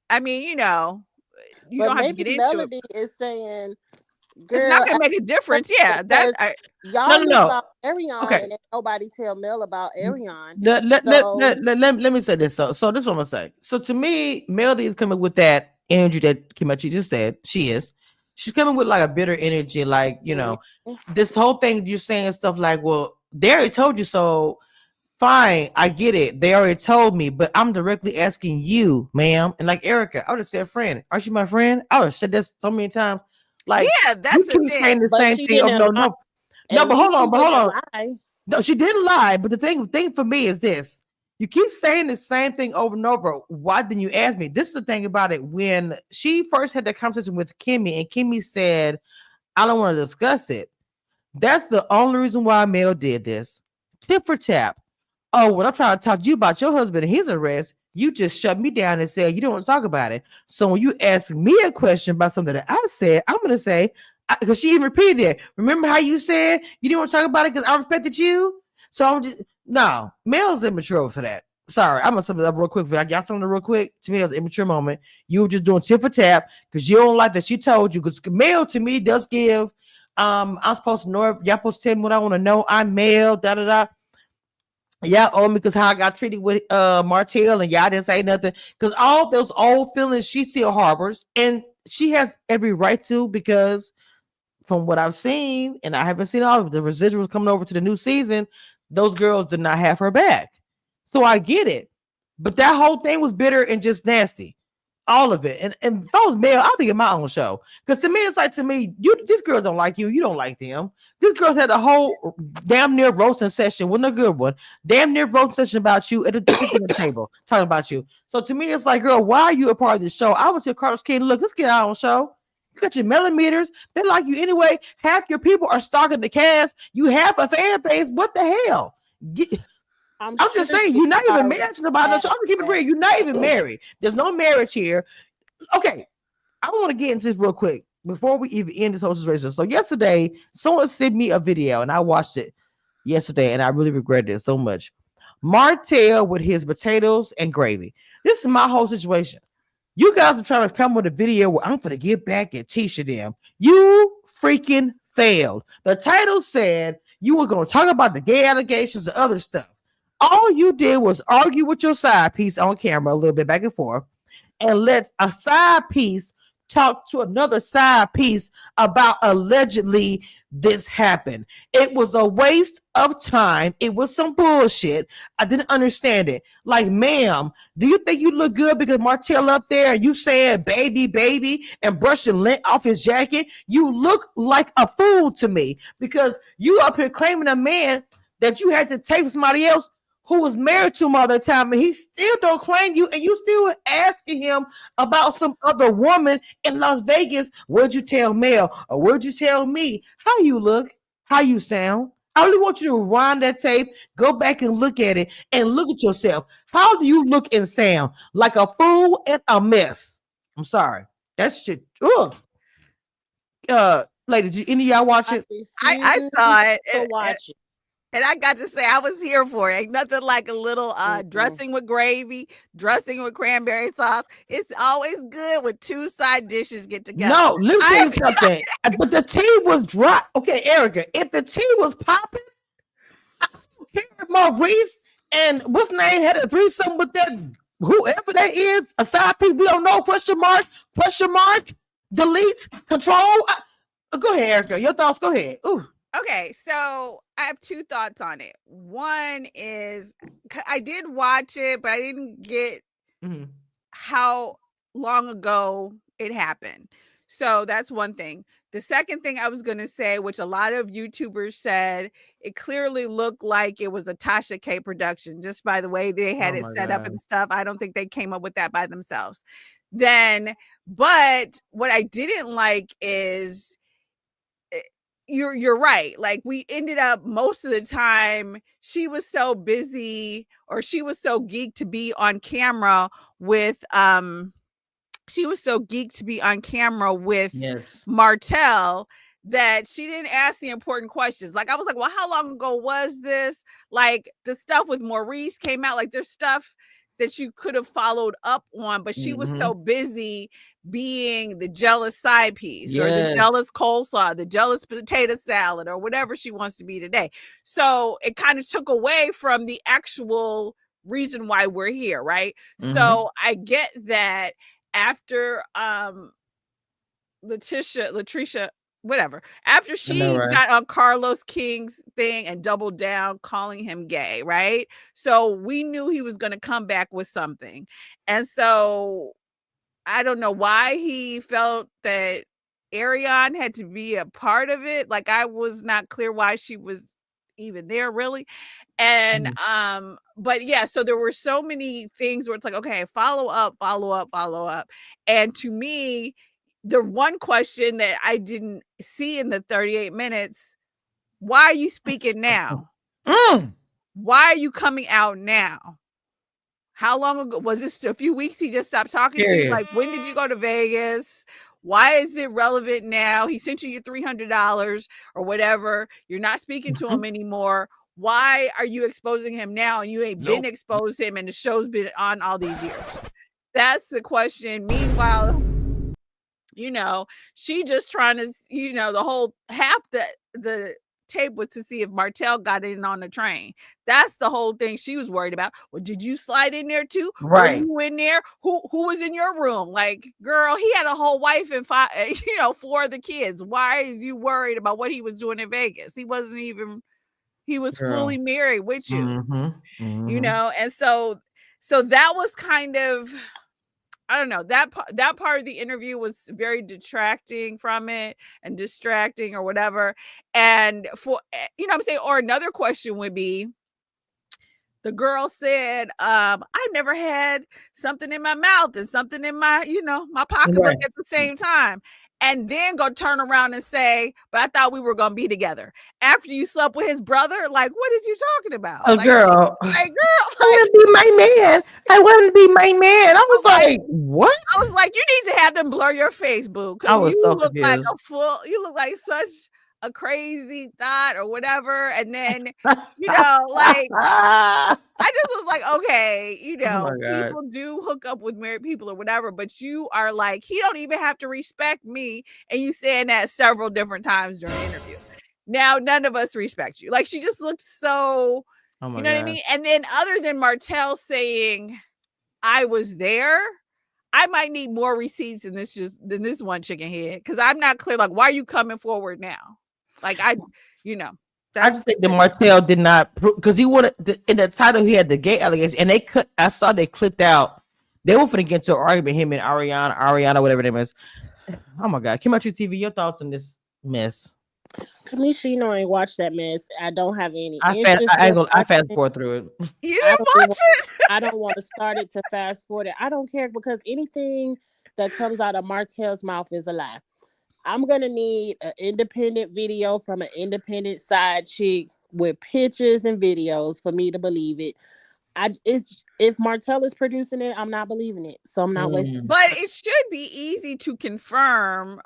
I mean, you don't have to get into Melody it. Is saying, girl, it's not gonna make a difference. Yeah, y'all knew about Arion, and nobody tell Mel about Arion. Let me say this. So this is what I'm gonna say. So to me, Melody is coming with that energy that Kimmi just said. She's coming with like a bitter energy, like, this whole thing you're saying stuff like, well, they already told you so. Fine, I get it. They already told me, but I'm directly asking you, ma'am. And like Erica, I would have said, friend, aren't you my friend? I would have said this so many times. Like, yeah, that's you keep saying the same thing. No, but hold on. No, she didn't lie. But the thing for me is this: you keep saying the same thing over and over. Why didn't you ask me? This is the thing about it. When she first had the conversation with Kimmi, and Kimmi said, "I don't want to discuss it." That's the only reason why Mel did this. Tip for tap. Oh, when I'm trying to talk to you about your husband and his arrest, you just shut me down and said you don't want to talk about it. So when you ask me a question about something that I said, I'm going to say, because she even repeated it. Remember how you said you didn't want to talk about it because I respected you? So I'm just, no, Mel's immature for that. Sorry, I'm gonna sum it up real quick. I got something real quick. To me, that was an immature moment. You were just doing tip for tap because you don't like that she told you. Because Mel to me does give. I'm supposed to know. Y'all supposed to tell me what I want to know. I'm Mel. Da da da. Y'all owe me because how I got treated with Martell, and y'all didn't say nothing. Because all those old feelings she still harbors, and she has every right to, because from what I've seen, and I haven't seen all of the residuals coming over to the new season, those girls did not have her back. So I get it. But that whole thing was bitter and just nasty. All of it. And if I was male, I'll be in my own show. Because to me, it's like, to me, this girl don't like you. You don't like them. This girl's had a whole damn near roasting session. Wasn't a good one. Damn near roasting session about you at the dinner table. Talking about you. So to me, it's like, girl, why are you a part of this show? I would tell Carlos King, look, let's get our own show. You got your millimeters. They like you anyway. Half your people are stalking the cast. You have a fan base. What the hell? I'm just saying, you're not even married to nobody. I'm gonna keep it real. You're not even married. There's no marriage here. Okay, I want to get into this real quick before we even end this whole situation. So yesterday, someone sent me a video, and I watched it yesterday, and I really regretted it so much. Martell with his potatoes and gravy. This is my whole situation. You guys are trying to come with a video where I'm gonna get back at Tricia them. You freaking failed. The title said you were gonna talk about the gay allegations and other stuff. All you did was argue with your side piece on camera a little bit back and forth, and let a side piece talk to another side piece about allegedly this happened. It was a waste of time. It was some bullshit. I didn't understand it. Like, ma'am, do you think you look good because Martell up there and you saying baby, baby, and brushing lint off his jacket? You look like a fool to me because you up here claiming a man that you had to take from somebody else who was married to him all the time, and he still don't claim you, and you still asking him about some other woman in Las Vegas. What'd you tell Mel? Or what'd you tell me? How you look? How you sound? I really want you to rewind that tape, go back and look at it, and look at yourself. How do you look and sound? Like a fool and a mess. I'm sorry. That shit. Ugh. Lady, did any of y'all watch it? I saw it. Watch it. And I got to say, I was here for it. Ain't nothing like a little dressing with gravy, dressing with cranberry sauce. It's always good when two side dishes get together. No, let me tell you something. But the tea was dry. Okay, Erica, if the tea was popping, I don't care if Maurice and what's name had a threesome with that, whoever that is, a side piece, we don't know, question mark, delete, control. Go ahead, Erica. Your thoughts, go ahead. Ooh. Okay, so I have two thoughts on it. One is I did watch it, but I didn't get how long ago it happened. So that's one thing. The second thing I was going to say, which a lot of YouTubers said, it clearly looked like it was a Tasha K production, just by the way they had it set up and stuff. I don't think they came up with that by themselves. But what I didn't like is, you're right. Like, we ended up most of the time, she was so busy, or she was so geeked to be on camera with Yes. Martell, that she didn't ask the important questions. Like, I was like, well, how long ago was this? Like, the stuff with Maurice came out, like, there's stuff that you could have followed up on, but she was so busy being the jealous side piece, or the jealous coleslaw, the jealous potato salad, or whatever she wants to be today. So it kind of took away from the actual reason why we're here, right? So I get that after Tricia, whatever, after she got on Carlos King's thing and doubled down calling him gay, right? So we knew he was going to come back with something. And so I don't know why he felt that Ariane had to be a part of it. Like, I was not clear why she was even there, really. And but yeah, so there were so many things where it's like, okay, follow up. And to me, the one question that I didn't see in the 38 minutes, why are you speaking now? Why are you coming out now? How long ago was this? A few weeks he just stopped talking to you? Like, when did you go to Vegas? Why is it relevant now? He sent you your $300 or whatever. You're not speaking to him anymore. Why are you exposing him now? And you ain't been exposed him, and the show's been on all these years. That's the question. Meanwhile, she just trying to, the whole half the tape was to see if Martell got in on the train. That's the whole thing she was worried about. Well, did you slide in there too? Right. Were you in there? Who was in your room? Like, girl, he had a whole wife and 5, 4 of the kids. Why is you worried about what he was doing in Vegas? He wasn't even. He was fully married with you, and so that was kind of. I don't know, that part of the interview was very detracting from it and distracting or whatever. And for, I'm saying, or another question would be, the girl said, I've never had something in my mouth and something in my, my pocketbook at the same time. And then go turn around and say, but I thought we were going to be together. After you slept with his brother, like, what is you talking about? Girl. Girl, I want to be my man. I want to be my man. I was like, what? I was like, you need to have them blur your face, boo. Because you look like you look like such a crazy thought or whatever. And then, like, I just was like, okay, people do hook up with married people or whatever, but you are like, he don't even have to respect me. And you saying that several different times during the interview. Now, none of us respect you. Like, she just looked so, what I mean? And then other than Martell saying, I was there, I might need more receipts than this one chicken head. Because I'm not clear. Like, why are you coming forward now? Like, I just think that Martell did not, because he wanted in the title he had the gay allegation, and I saw they clipped out. They were finna get into an argument, him and Ariana, whatever their name is. Oh my God, Kim, out your TV. Your thoughts on this mess? Kamisha, I ain't watched that mess. I don't have any. I fast forward through it. You didn't watch it? I don't want to start it to fast forward it. I don't care, because anything that comes out of Martell's mouth is a lie. I'm gonna need an independent video from an independent side chick with pictures and videos for me to believe it. If Martell is producing it, I'm not believing it, so I'm not wasting. But it should be easy to confirm.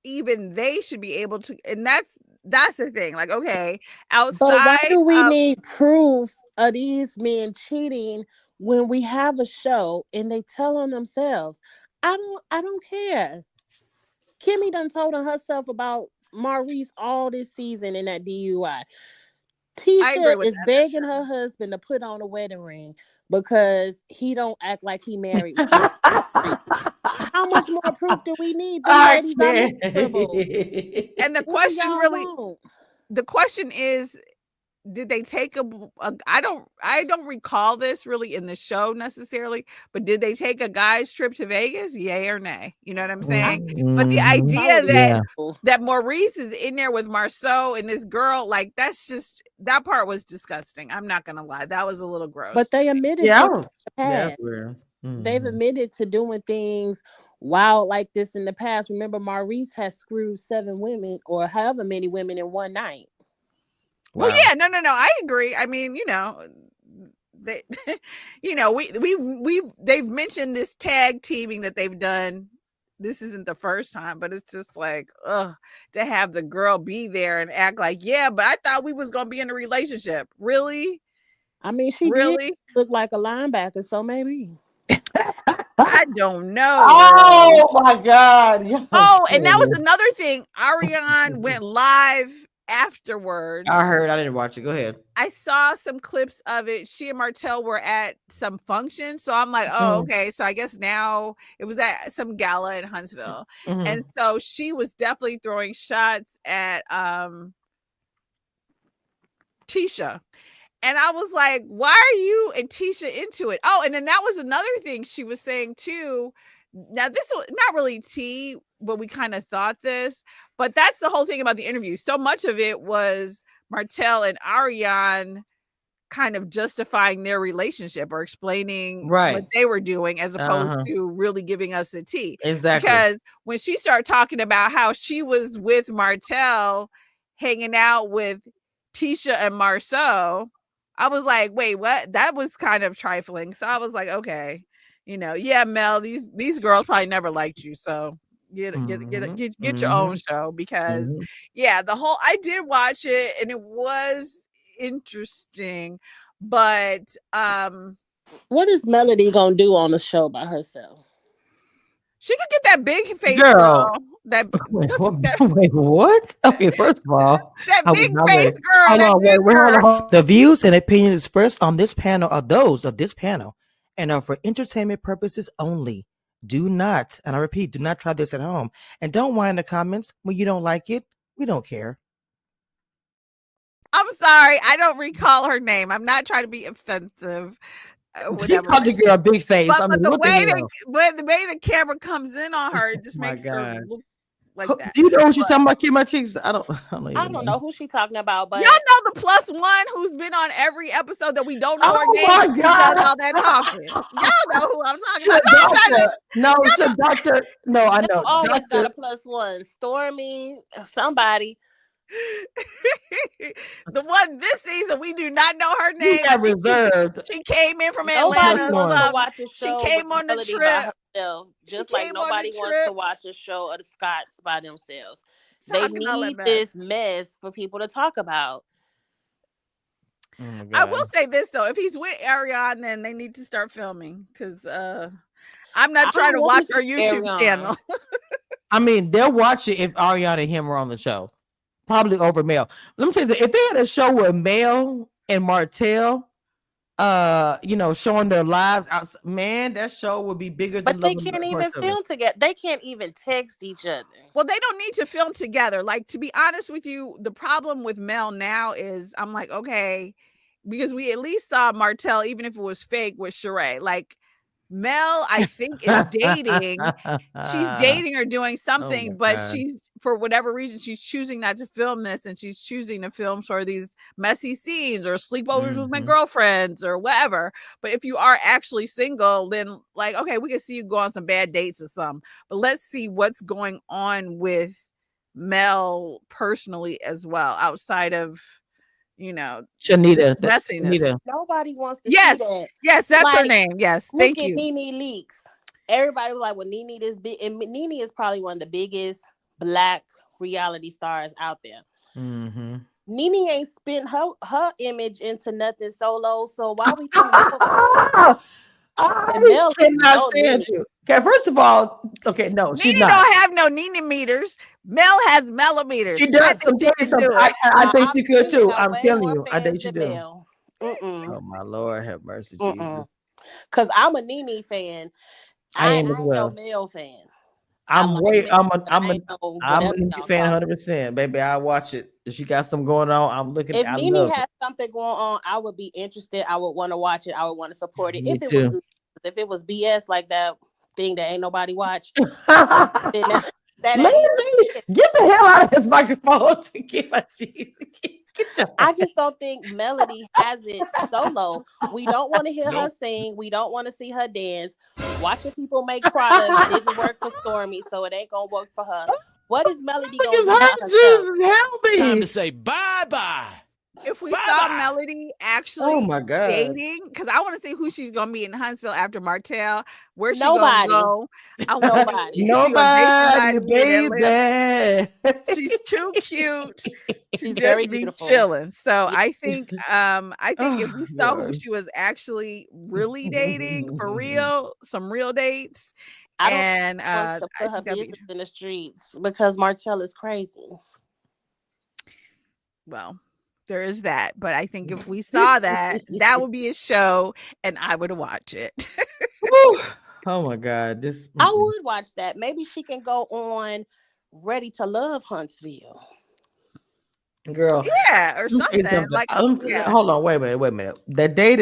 Even they should be able to, and that's the thing. Like, okay, outside. But why do we need proof of these men cheating when we have a show and they tell on themselves? I don't care. Kimmi done told on herself about Maurice all this season in that DUI. Tisha is begging her husband to put on a wedding ring because he don't act like he married. How much more proof do we need? And the question is, did they take I don't recall this really in the show necessarily, but did they take a guy's trip to Vegas? Yay or nay? You know what I'm saying? But the idea that Maurice is in there with Marceau and this girl, like, that part was disgusting. I'm not gonna lie, that was a little gross. But they admitted they've admitted to doing things wild like this in the past. Remember, Maurice has screwed 7 women or however many women in one night. Wow. Well, yeah, no, I agree. I mean, they, they've mentioned this tag teaming that they've done. This isn't the first time, but it's just like, to have the girl be there and act like, yeah, but I thought we was gonna be in a relationship. Really? I mean, she did look like a linebacker, so maybe. I don't know. Oh my God. Yeah. Oh, and that was another thing. Ariane went live afterwards. I heard. I didn't watch it. Go ahead. I saw some clips of it. She and Martell were at some function, so I'm like, oh, okay. So I guess now it was at some gala in Huntsville, and so she was definitely throwing shots at Tricia. And I was like, why are you and Tisha into it? Oh, and then that was another thing she was saying too. Now, this was not really tea, but we kind of thought this. But that's the whole thing about the interview. So much of it was Martell and Ariane kind of justifying their relationship or explaining what they were doing as opposed to really giving us the tea. Exactly. Because when she started talking about how she was with Martell hanging out with Tisha and Marceau, I was like, wait, what? That was kind of trifling. So I was like, okay, yeah, Mel, these girls probably never liked you. So, Get your own show because I did watch it and it was interesting, but what is Melody gonna do on the show by herself? She could get that big face girl. That wait, what? Okay, first of all, that big face girl. Hold on. The views and opinions expressed on this panel are those of this panel and are for entertainment purposes only. Do not, and I repeat, do not try this at home. And don't whine in the comments when you don't like it. We don't care. I'm sorry, I don't recall her name. I'm not trying to be offensive. She called the girl big face. But the way the camera comes in on her, it just makes her look like that. Do you know who she's talking about? Kimmi Cheeks? I don't know who she's talking about, but y'all know the +1 who's been on every episode that we don't know her name. My God. All that talking. Y'all know who I'm talking about. No, it's a doctor. No, I know. Always got a +1. Stormy, somebody. The one this season, we do not know her name. She got reserved. She came in from Atlanta. Nobody wants to watch a show. She came on the trip. Just like nobody wants to watch a show of the Scotts by themselves. They need this mess for people to talk about. Oh I will say this though: if he's with Ariane, then they need to start filming because I'm not trying to watch her YouTube channel. I mean, they'll watch it if Ariane and him are on the show. Probably over Mel. Let me tell you, if they had a show with Mel and Martell, showing their lives out, man, that show would be bigger than. But they can't even film together. They can't even text each other. Well, they don't need to film together. Like, to be honest with you, the problem with Mel now is I'm like, okay, because we at least saw Martell, even if it was fake, with Sheree. Like, Mel, I think, is dating. She's dating or doing something, but she's, for whatever reason, she's choosing not to film this, and she's choosing to film sort of these messy scenes or sleepovers with my girlfriends or whatever. But if you are actually single, then like, okay, we can see you go on some bad dates or something. But let's see what's going on with Mel personally as well, outside of Shanita. Messiness. Nobody wants to see that. Yes, that's her name. Yes, thank you. Nene Leakes. Everybody was like, well, Nene this big, and Nene is probably one of the biggest Black reality stars out there. Mm-hmm. Nene ain't spent her image into nothing solo, so why we I cannot stand you. Okay, first of all, okay, no, Nene don't have no Nene meters. Mel has mellometers. She does. I think she could too. I'm telling you, I think she do. Oh my Lord, have mercy, Jesus. Because I'm a Nene fan. I ain't no Mel fan. I'm a Nene fan 100%, baby. I watch it. If she got something going on, I'm looking. If Nene has something going on, I would be interested. I would want to watch it. I would want to support it. If it was BS like that thing that ain't nobody watch, then that get the hell out of his microphone to get my Jesus. I just don't think Melody has it solo. We don't want to hear her sing. We don't want to see her dance. Watching people make products didn't work for Stormy, so it ain't gonna work for her. What is Melody gonna do? Jesus, help me! Time to say bye-bye. If we saw Melody actually dating, because I want to see who she's gonna meet in Huntsville after Martell. Where she gonna go? Nobody, baby. She's too cute. She's very beautiful. Chilling. So I think if we saw who she was actually really dating for real, some real dates. I don't want to put her business in the streets because Martell is crazy. Well, there is that, but I think if we saw that, that would be a show, and I would watch it. Oh my God, I would watch that. Maybe she can go on Ready to Love Huntsville. Girl, or something. Like, hold on, wait a minute. That day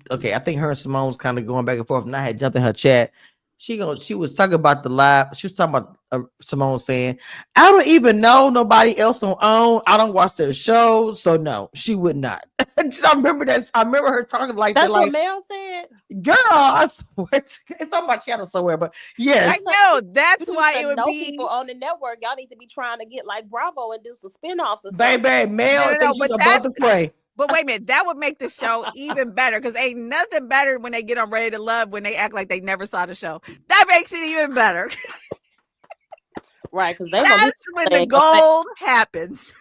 I think her and Simone was kind of going back and forth, and I had jumped in her chat. She was talking about the live. She was talking about Simone saying, "I don't even know nobody else on OWN. I don't watch their shows, so no, she would not." I remember that. I remember her talking like that's that. What Mel said. Girl, I swear it's on my channel somewhere, but yes, I know that's why it would be people on the network. Y'all need to be trying to get like Bravo and do some spinoffs or something. Baby, Mel thinks she's above the fray. But wait a minute, that would make the show even better because ain't nothing better when they get on Ready to Love when they act like they never saw the show. That makes it even better. Right, because they want me That's when the gold happens.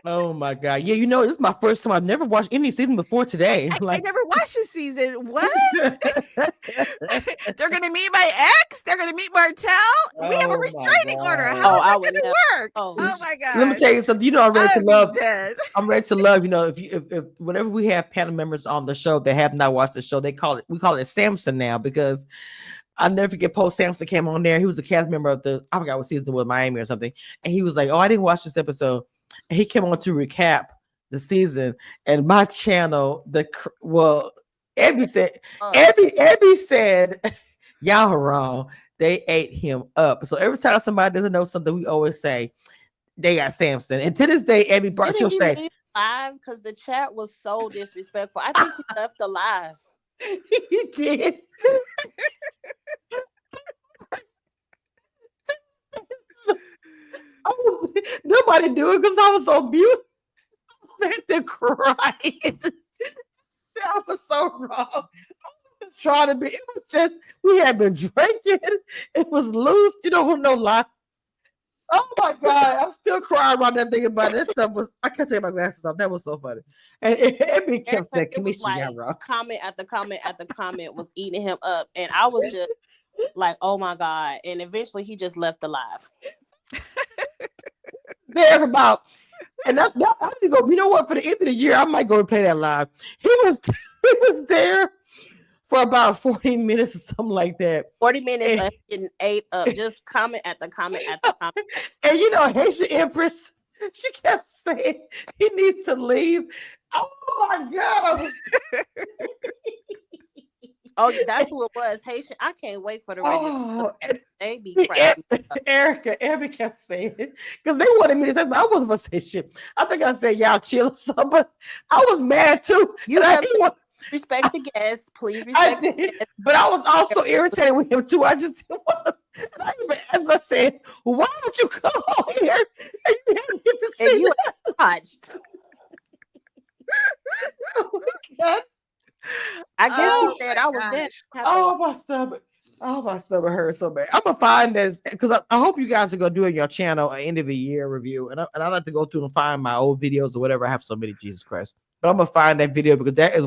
Oh my God. Yeah, this is my first time. I've never watched any season before today. I never watched this season. What? They're gonna meet my ex. They're gonna meet Martell. We have a restraining order. How is that gonna work? Oh my God. Let me tell you something. I'm ready to love. Dead. I'm ready to love. If whenever we have panel members on the show that have not watched the show, we call it Samson now, because I'll never forget Poe Samson came on there. He was a cast member of I forgot what season it was, Miami or something. And he was like, "Oh, I didn't watch this episode." And he came on to recap the season. And my channel, Abby said, y'all are wrong. They ate him up. So every time somebody doesn't know something, we always say they got Samson. And to this day, Abby she'll say live, because the chat was so disrespectful. I think he left the live. He did. Nobody knew it because I was so beautiful. I had to cry. That was so wrong. I was trying to be. It was just, we had been drinking. It was loose. With no lie. Oh my God, I'm still crying right now thinking about it. That stuff was, I can't take my glasses off. That was so funny. And it kept saying, Kimmi, got wrong. Comment after comment after comment was eating him up. And I was just like, oh my God. And eventually he just left the live. There about, and I need to go, you know what, for the end of the year, I might go and play that live. He was there for about 40 minutes or something like that. 40 minutes of getting ate up. Just comment after comment after comment. And Haitian Empress, she kept saying he needs to leave. Oh my God. Oh, that's who it was. Haitian. I can't wait for the regular. They be cracking. Erica kept saying it because they wanted me to say, I wasn't going to say shit. I think I said, y'all chill or something, but I was mad too. You have to respect the guests. Please respect the guests. But I was also irritated with him too. I just didn't want to. And I even asked myself, saying, why would you come on here and you haven't even seen you watched? Oh my God. I guess he said I was there. My stomach hurts so bad. I'm gonna find this because I hope you guys are gonna do it in your channel an end of the year review, and I like to go through and find my old videos or whatever. I have so many, Jesus Christ. But I'm gonna find that video because that is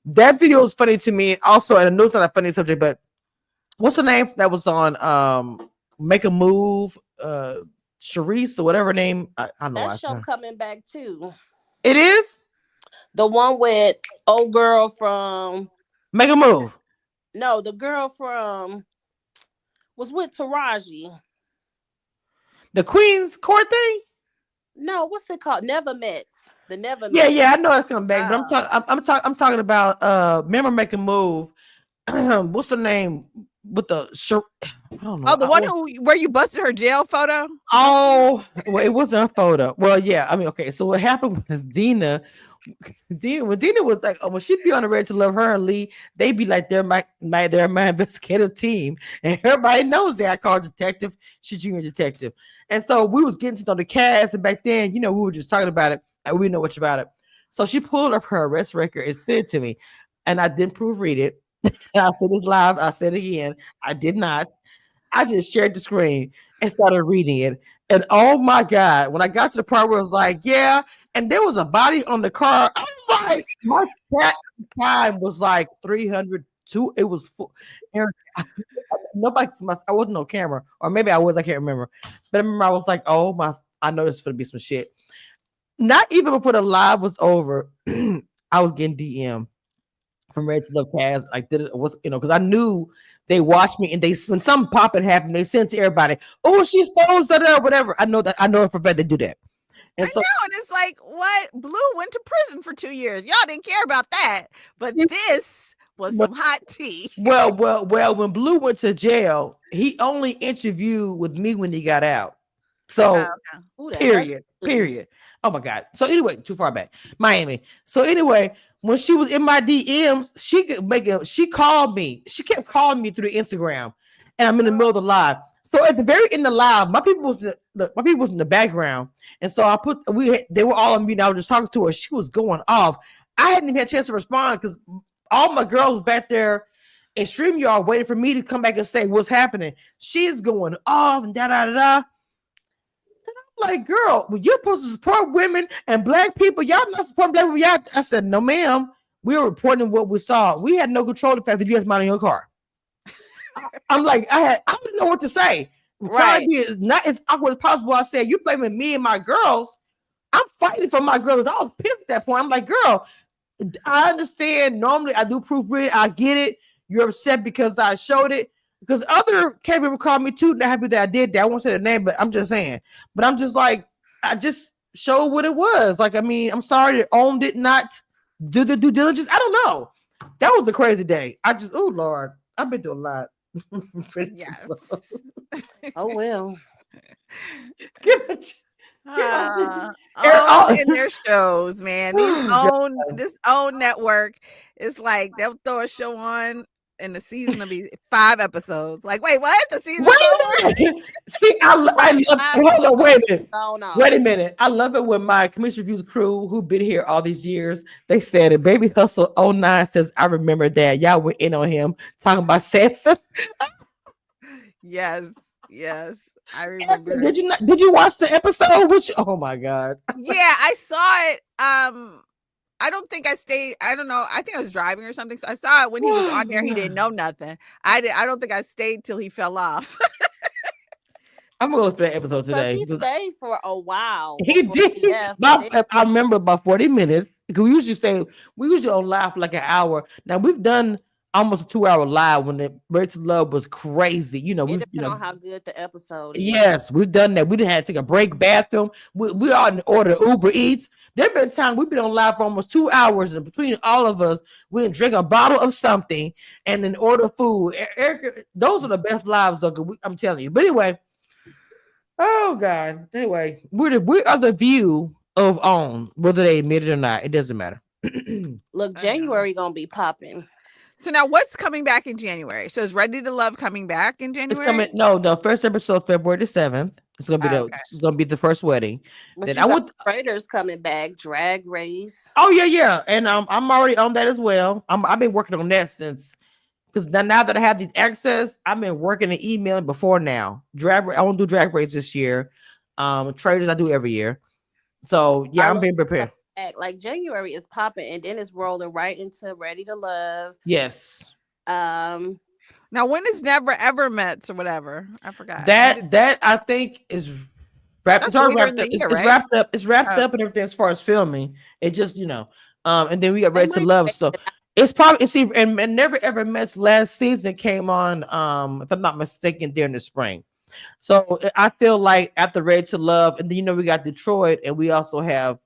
that video is funny to me. Also, and I know it's not a funny subject, but what's the name that was on Make a Move, Charisse or whatever her name? I don't know. That show coming back too. It is the one with old girl from Make a Move. No, the girl from was with Taraji. The Queen's Court thing? No, what's it called? Never Met. The Never Met. Yeah, I know it's coming back, but I'm talking about remember Make a Move. What's the name with the shirt? I don't know. Oh, the one where you busted her jail photo? Oh, well, it wasn't a photo. Well, yeah, I mean, okay. So what happened was Dina was like, when she'd be on the Ready to Love, her and Lee, they'd be like, they're my investigative team, and everybody knows that I called detective, she's junior detective. And so we was getting to know the cast, and back then, we were just talking about it, and we know much about it. So she pulled up her arrest record and sent it to me, and I didn't proofread it. I said this live, I said it again, I did not. I just shared the screen and started reading it. And oh my God, when I got to the part where it was like, yeah, and there was a body on the car, I was like, my cat time was like 302. It was full. Nobody, I wasn't on camera, or maybe I was, I can't remember. But I remember I was like, oh my, I know this is going to be some shit. Not even before the live was over, I was getting DM from Ready to Love cast, like did it was because I knew they watched me, and when something popping happened, they sent to everybody. Oh, she's supposed to whatever. I know for a fact they do that. And I know, and it's like, what? Blue went to prison for 2 years. Y'all didn't care about that, but this was some hot tea. Well. When Blue went to jail, he only interviewed with me when he got out. So, period. Oh my God. So anyway, too far back. Miami. So anyway, when she was in my DMs, she called me. She kept calling me through the Instagram, and I'm in the middle of the live. So at the very end of the live, my people was in the background, and so they were all on mute. And I was just talking to her. She was going off. I hadn't even had a chance to respond because all my girls back there And StreamYard waiting for me to come back and say what's happening. She's going off and da da da da. Like, girl, well, you're supposed to support women and black people. Y'all not supporting black people. Y'all. I said, no, ma'am. We were reporting what we saw. We had no control of the fact that you had money in your car. I'm like, I didn't know what to say. Trying to be not as awkward as possible. I said, you blaming me and my girls. I'm fighting for my girls. I was pissed at that point. I'm like, girl, I understand. Normally, I do proofread. I get it. You're upset because I showed it. Because other people called me too. Not happy that I did that. I won't say the name, but I'm just saying. But I'm just like, I just showed what it was. Like, I mean, I'm sorry that owned it, not do the due diligence. I don't know. That was a crazy day. Oh Lord, I've been through a lot. Yes. Oh well. All in their shows, man. This own network. It's like they'll throw a show on and the season will be 5 episodes. Like, wait, what? The season? See, I love. Hold on, wait a minute. Oh, no. Wait a minute. I love it when my commission reviews crew, who've been here all these years, they said it. Baby Hustle 09 says, I remember that. Y'all went in on him talking about Samson. Yes. I remember. Did you watch the episode? Oh my God. Yeah, I saw it. I don't think I stayed. I don't know. I think I was driving or something. So I saw it when he was on there. He didn't know nothing. I don't think I stayed till he fell off. I'm gonna look for that episode today. He stayed for a while. He did. I remember about 40 minutes. We usually on live for like an hour. Now we've done almost a 2-hour live when the Rant to Love was crazy. You know, it depends on how good the episode is. Yes, we've done that. We didn't have to take a break, bathroom. We are in order Uber Eats. There have been times we've been on live for almost 2 hours, and between all of us, we didn't drink a bottle of something and then order food. Erica, those are the best lives, I'm telling you. But anyway, oh God. Anyway, we are the view of OWN, whether they admit it or not. It doesn't matter. Look, January gonna be popping. So now what's coming back in January? So is Ready to Love coming back in January? It's coming. No, the first episode February the 7th. It's gonna be it's gonna be the first wedding. But then I want Raiders coming back, Drag Race. Oh yeah. And I'm already on that as well. I've been working on that since because now that I have the access, I've been working and emailing before now. I want to do Drag Race this year. Traders I do every year. So yeah, I'm being prepared. Like January is popping and then it's rolling right into Ready to Love. Yes. Now when is Never Ever Met or whatever? I forgot. That I think is wrapped. It's already wrapped up. It's wrapped up. It's wrapped up and everything as far as filming. It just and then we got Ready to Love. So it's probably and Never Ever Met's last season came on if I'm not mistaken during the spring. So I feel like after Ready to Love, and then we got Detroit, and we also have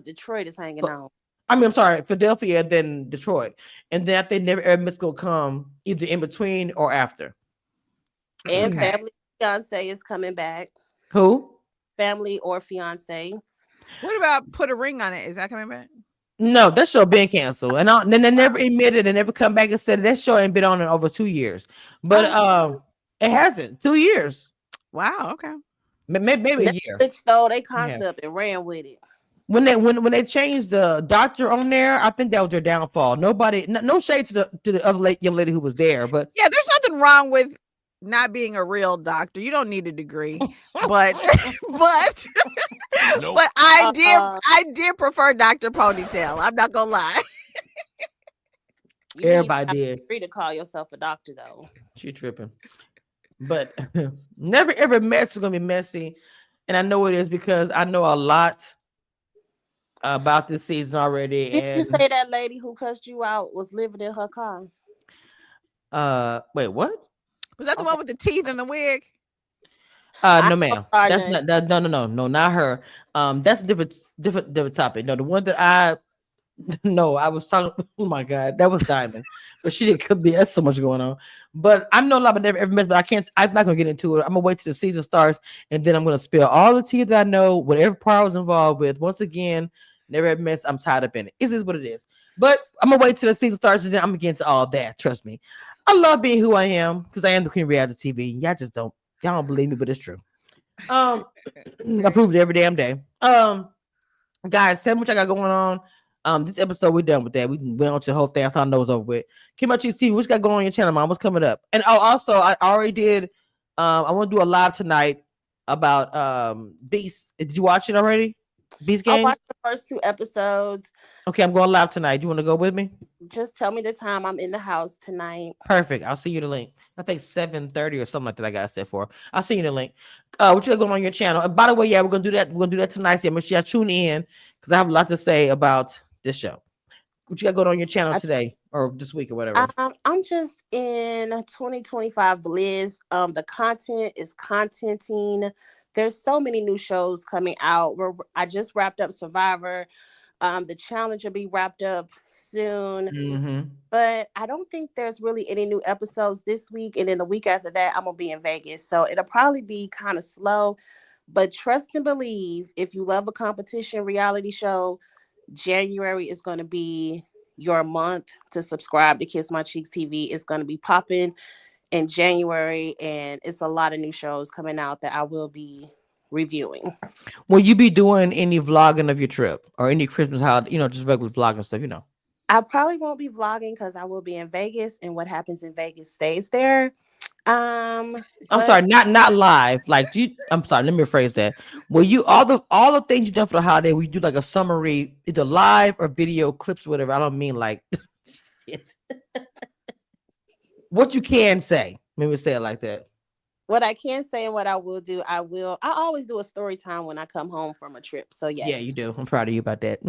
Detroit is hanging on. I'm sorry, Philadelphia, then Detroit, and then I think Never Ever Met's gonna come either in between or after. And Family Fiance is coming back. Who? Family or Fiance. What about Put a Ring on It? Is that coming back? No, that show been canceled, and then they never admitted and never come back and said that show ain't been on in over 2 years. But it hasn't 2 years. Wow. Okay. Maybe a year. It stole their concept and ran with it. When they changed the doctor on there, I think that was their downfall. No shade to the other young lady who was there, but yeah, there's nothing wrong with not being a real doctor. You don't need a degree, but but I did prefer Dr. Ponytail. I'm not gonna lie. Everybody did. Free to call yourself a doctor though. She tripping, but Never Ever Met is gonna be messy, and I know it is because I know a lot about this season already. Did you say that lady who cussed you out was living in her car? Wait, what? Was that the one with the teeth and the wig? No, ma'am. That's not that. No, not her. That's a different topic. No, the one that I was talking. Oh my God, that was Diamond, but she didn't. That's so much going on. But I know a lot of Never Ever Met, but I can't. I'm not gonna get into it. I'm gonna wait till the season starts, and then I'm gonna spill all the tea that I know, whatever part I was involved with. Once again, Never Ever Met. I'm tied up in it. It is what it is. But I'm gonna wait till the season starts, and then I'm gonna get into all that. Trust me. I love being who I am because I am the queen of reality TV. Y'all don't believe me, but it's true. I prove it every damn day. Guys, tell me what I got going on. This episode we're done with that. We went on to the whole thing. I thought I was over with. Kim see what's got going on your channel, Mom? What's coming up? And also I already did. I want to do a live tonight about Beast. Did you watch it already? Beast Games. I watched the first 2 episodes. Okay, I'm going live tonight. You want to go with me? Just tell me the time. I'm in the house tonight. Perfect. I'll see you the link. I think 7:30 or something like that. I got set for. I'll see you the link. What you got going on your channel? And by the way, yeah, we're gonna do that. We're gonna do that tonight. So make sure y'all tune in because I have a lot to say about this show. What you got going on your channel today or this week or whatever? I'm just in 2025 bliss. The content is contenting. There's so many new shows coming out. I just wrapped up Survivor. The challenge will be wrapped up soon. But I don't think there's really any new episodes this week. And then the week after that, I'm going to be in Vegas. So it'll probably be kind of slow. But trust and believe, if you love a competition reality show, January is going to be your month to subscribe to Kiss My Cheeks TV. It's going to be popping in January. And it's a lot of new shows coming out that I will be reviewing. Will you be doing any vlogging of your trip or any Christmas holiday, just regular vlogging stuff, I probably won't be vlogging because I will be in Vegas and what happens in Vegas stays there. I'm sorry, not live. I'm sorry, let me rephrase that. Will you all the things you done for the holiday, we do like a summary, either live or video clips, whatever. I don't mean like shit. What you can say. Maybe say it like that. What I can say and what I will do, I always do a story time when I come home from a trip. So yes. Yeah, you do. I'm proud of you about that.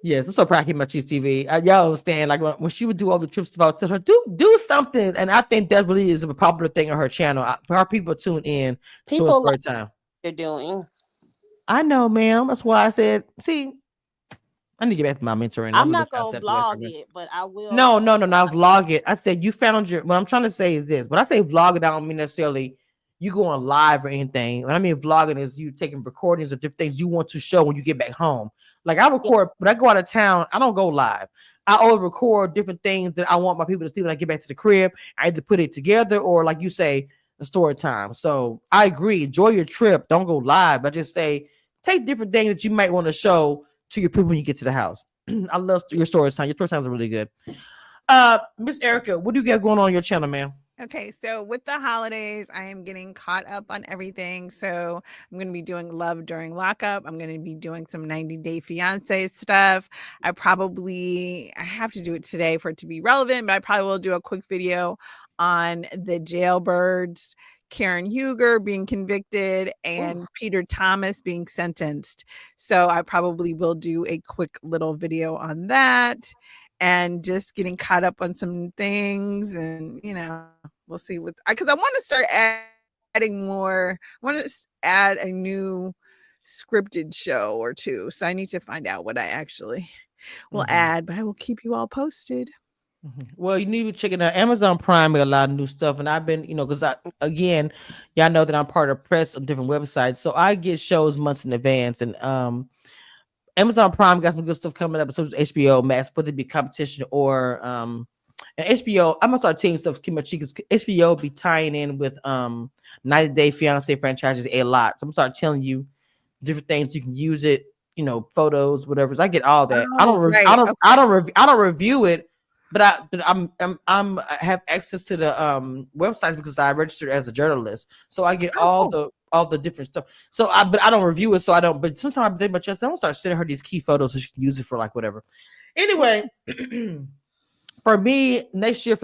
Yes, I'm so proud of Kimmi TV. Y'all understand, like when she would do all the trips to tell her, do something. And I think that really is a popular thing on her channel. Our people tune in to a story time. They're doing. I know, ma'am. That's why I said, see, I need to get back to my mentoring. I'm not gonna vlog it, but I will. No, vlog it. I said you found what I'm trying to say is this. When I say vlog it, I don't mean necessarily you going live or anything. When I mean vlogging is you taking recordings of different things you want to show when you get back home. Like I record when I go out of town, I don't go live. I always record different things that I want my people to see when I get back to the crib. I either put it together or like you say, a story time. So I agree. Enjoy your trip. Don't go live. But just say take different things that you might want to show to your people when you get to the house. I love your story time. Your story times are really good. Miss Erica, what do you got going on your channel, man? Okay, so with the holidays, I am getting caught up on everything. So I'm going to be doing Love During Lockup. I'm going to be doing some 90 Day Fiance stuff. I have to do it today for it to be relevant, but I probably will do a quick video on the jailbirds, Karen Huger being convicted and Peter Thomas being sentenced. So I probably will do a quick little video on that and just getting caught up on some things. And, we'll see because I want to start adding more. I want to add a new scripted show or two. So I need to find out what I actually will add, but I will keep you all posted. Well, you need to check it out. Amazon Prime made a lot of new stuff, and I've been, because y'all know that I'm part of press on different websites, so I get shows months in advance. And Amazon Prime got some good stuff coming up. So is HBO Max, whether it be competition or and HBO. I'm gonna start taking stuff. HBO be tying in with 90 Day Fiance franchises a lot. So I'm gonna start telling you different things you can use it. Photos, whatever. So I get all that. I don't review it. But I have access to the websites because I registered as a journalist, so I get all the different stuff. So but I don't review it, so I don't. But sometimes I think about just I don't start sending her these key photos so she can use it for like whatever. Anyway, for me next year,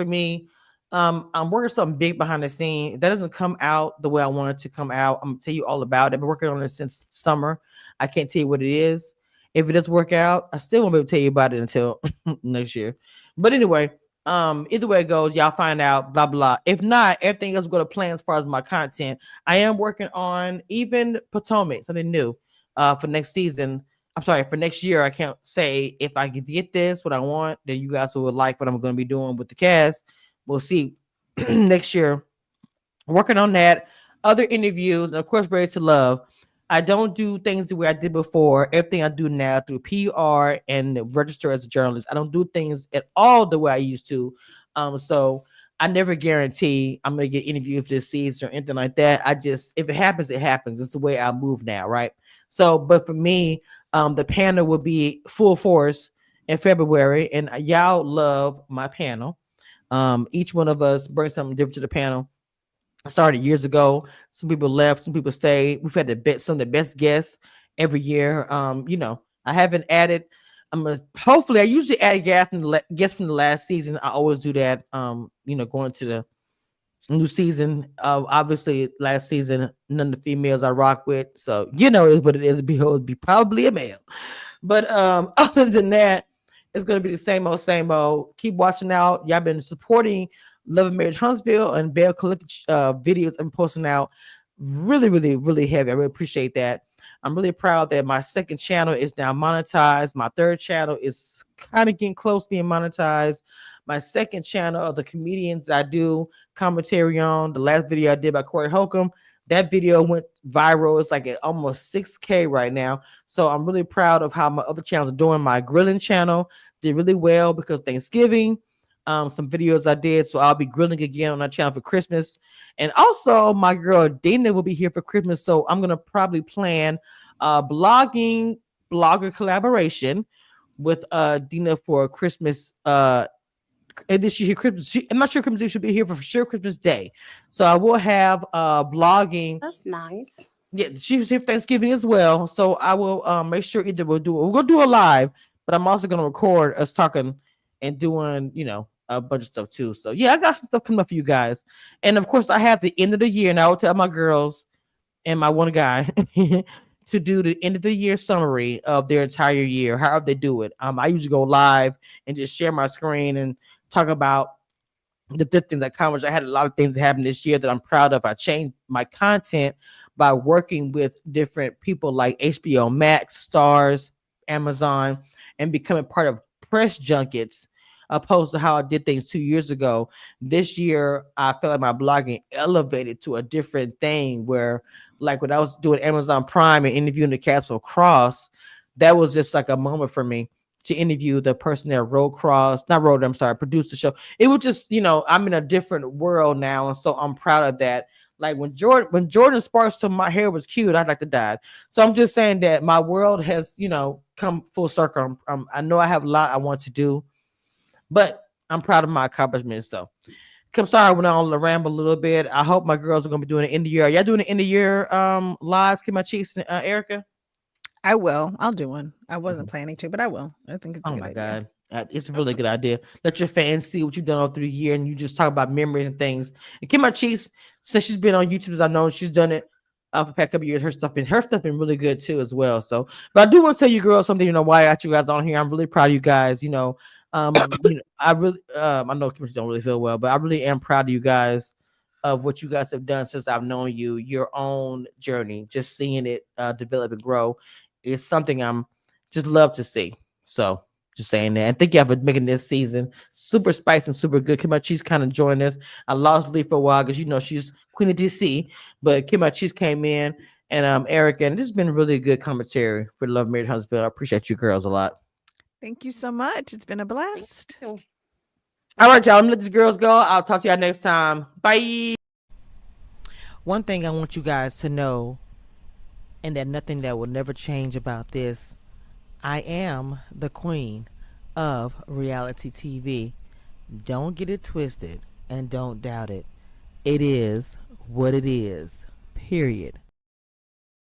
I'm working something big behind the scene that doesn't come out the way I want it to come out. I'm gonna tell you all about it. I've been working on it since summer. I can't tell you what it is. If it doesn't work out, I still won't be able to tell you about it until next year. But anyway, either way it goes, y'all find out, blah, blah. If not, everything else will go to plan as far as my content. I am working on even Potomac, something new for next season. I'm sorry, for next year. I can't say if I can get this, what I want, then you guys will like what I'm going to be doing with the cast. We'll see next year. Working on that. Other interviews, and of course, Ready to Love. I don't do things the way I did before. Everything I do now through PR and register as a journalist. I don't do things at all the way I used to. So I never guarantee I'm going to get interviews this season or anything like that. If it happens, it happens. It's the way I move now, right? So, but for me, The panel will be full force in February, and y'all love my panel. Each one of us brings something different to the panel. I started years ago. Some people left, some people stayed. We've had some of the best guests every year. I haven't added. Hopefully I usually add guests from the last season. I always do that. Going to the new season. Obviously last season none of the females I rock with. So it's what it is. It would be probably a male. But other than that, it's gonna be the same old, same old. Keep watching out. Y'all been supporting Love and Marriage Huntsville and Bell Collective videos I'm posting out really, really, really heavy. I really appreciate that. I'm really proud that my second channel is now monetized. My third channel is kind of getting close to being monetized. My second channel of the comedians that I do commentary on, the last video I did by Corey Holcomb, that video went viral. It's like at almost 6K right now. So I'm really proud of how my other channels are doing. My grilling channel did really well because Thanksgiving. Some videos I did, so I'll be grilling again on that channel for Christmas. And also my girl Dana will be here for Christmas, so I'm gonna probably plan a blogger collaboration with Dina for Christmas. And this year Christmas, I'm not sure Christmas Eve, should be here for sure Christmas Day. So I will have blogging. That's nice. Yeah, she was here for Thanksgiving as well. So I will make sure either we're gonna do a live, but I'm also gonna record us talking and doing, a bunch of stuff too. So yeah, I got some stuff coming up for you guys. And of course, I have the end of the year, and I will tell my girls and my one guy to do the end of the year summary of their entire year, however they do it. I usually go live and just share my screen and talk about the different things I accomplished. I had a lot of things that happened this year that I'm proud of. I changed my content by working with different people like HBO Max, Stars, Amazon, and becoming part of press junkets, opposed to how I did things 2 years ago. This year, I felt like my blogging elevated to a different thing where, like when I was doing Amazon Prime and interviewing the Castle Cross, that was just like a moment for me to interview the person that produced the show. It was just, I'm in a different world now. And so I'm proud of that. Like when Jordan Sparks told my hair was cute, I'd like to die. So I'm just saying that my world has, come full circle. I know I have a lot I want to do, but I'm proud of my accomplishments. So I'm sorry I went on the ramble a little bit. I hope my girls are going to be doing an end of year. Are y'all doing an end of year lives, Kimmi Cheeks and Erica? I will. I'll do one. I wasn't planning to, but I will. I think it's a good idea. God. It's a really good idea. Let your fans see what you've done all through the year, and you just talk about memories and things. And Kimmi Cheeks, since she's been on YouTube, as I know, she's done it for the past couple of years. Her stuff been really good too as well. So, but I do want to tell you girls something. Why I got you guys on here. I'm really proud of you guys. I really, I know Kimmi don't really feel well, but I really am proud of you guys of what you guys have done since I've known you. Your own journey, just seeing it develop and grow, is something I'm just love to see. So just saying that. And thank you for making this season super spicy and super good. Kimmi Cheeks kind of joined us. I lost Lee for a while because she's Queen of DC, but Kimmi Cheeks came in, and Erica, and this has been really good commentary for Love Marriage Huntsville. I appreciate you girls a lot. Thank you so much. It's been a blast. All right, y'all. I'm gonna let these girls go. I'll talk to y'all next time. Bye. One thing I want you guys to know, and that nothing that will never change about this, I am the queen of reality TV. Don't get it twisted and don't doubt it. It is what it is. Period.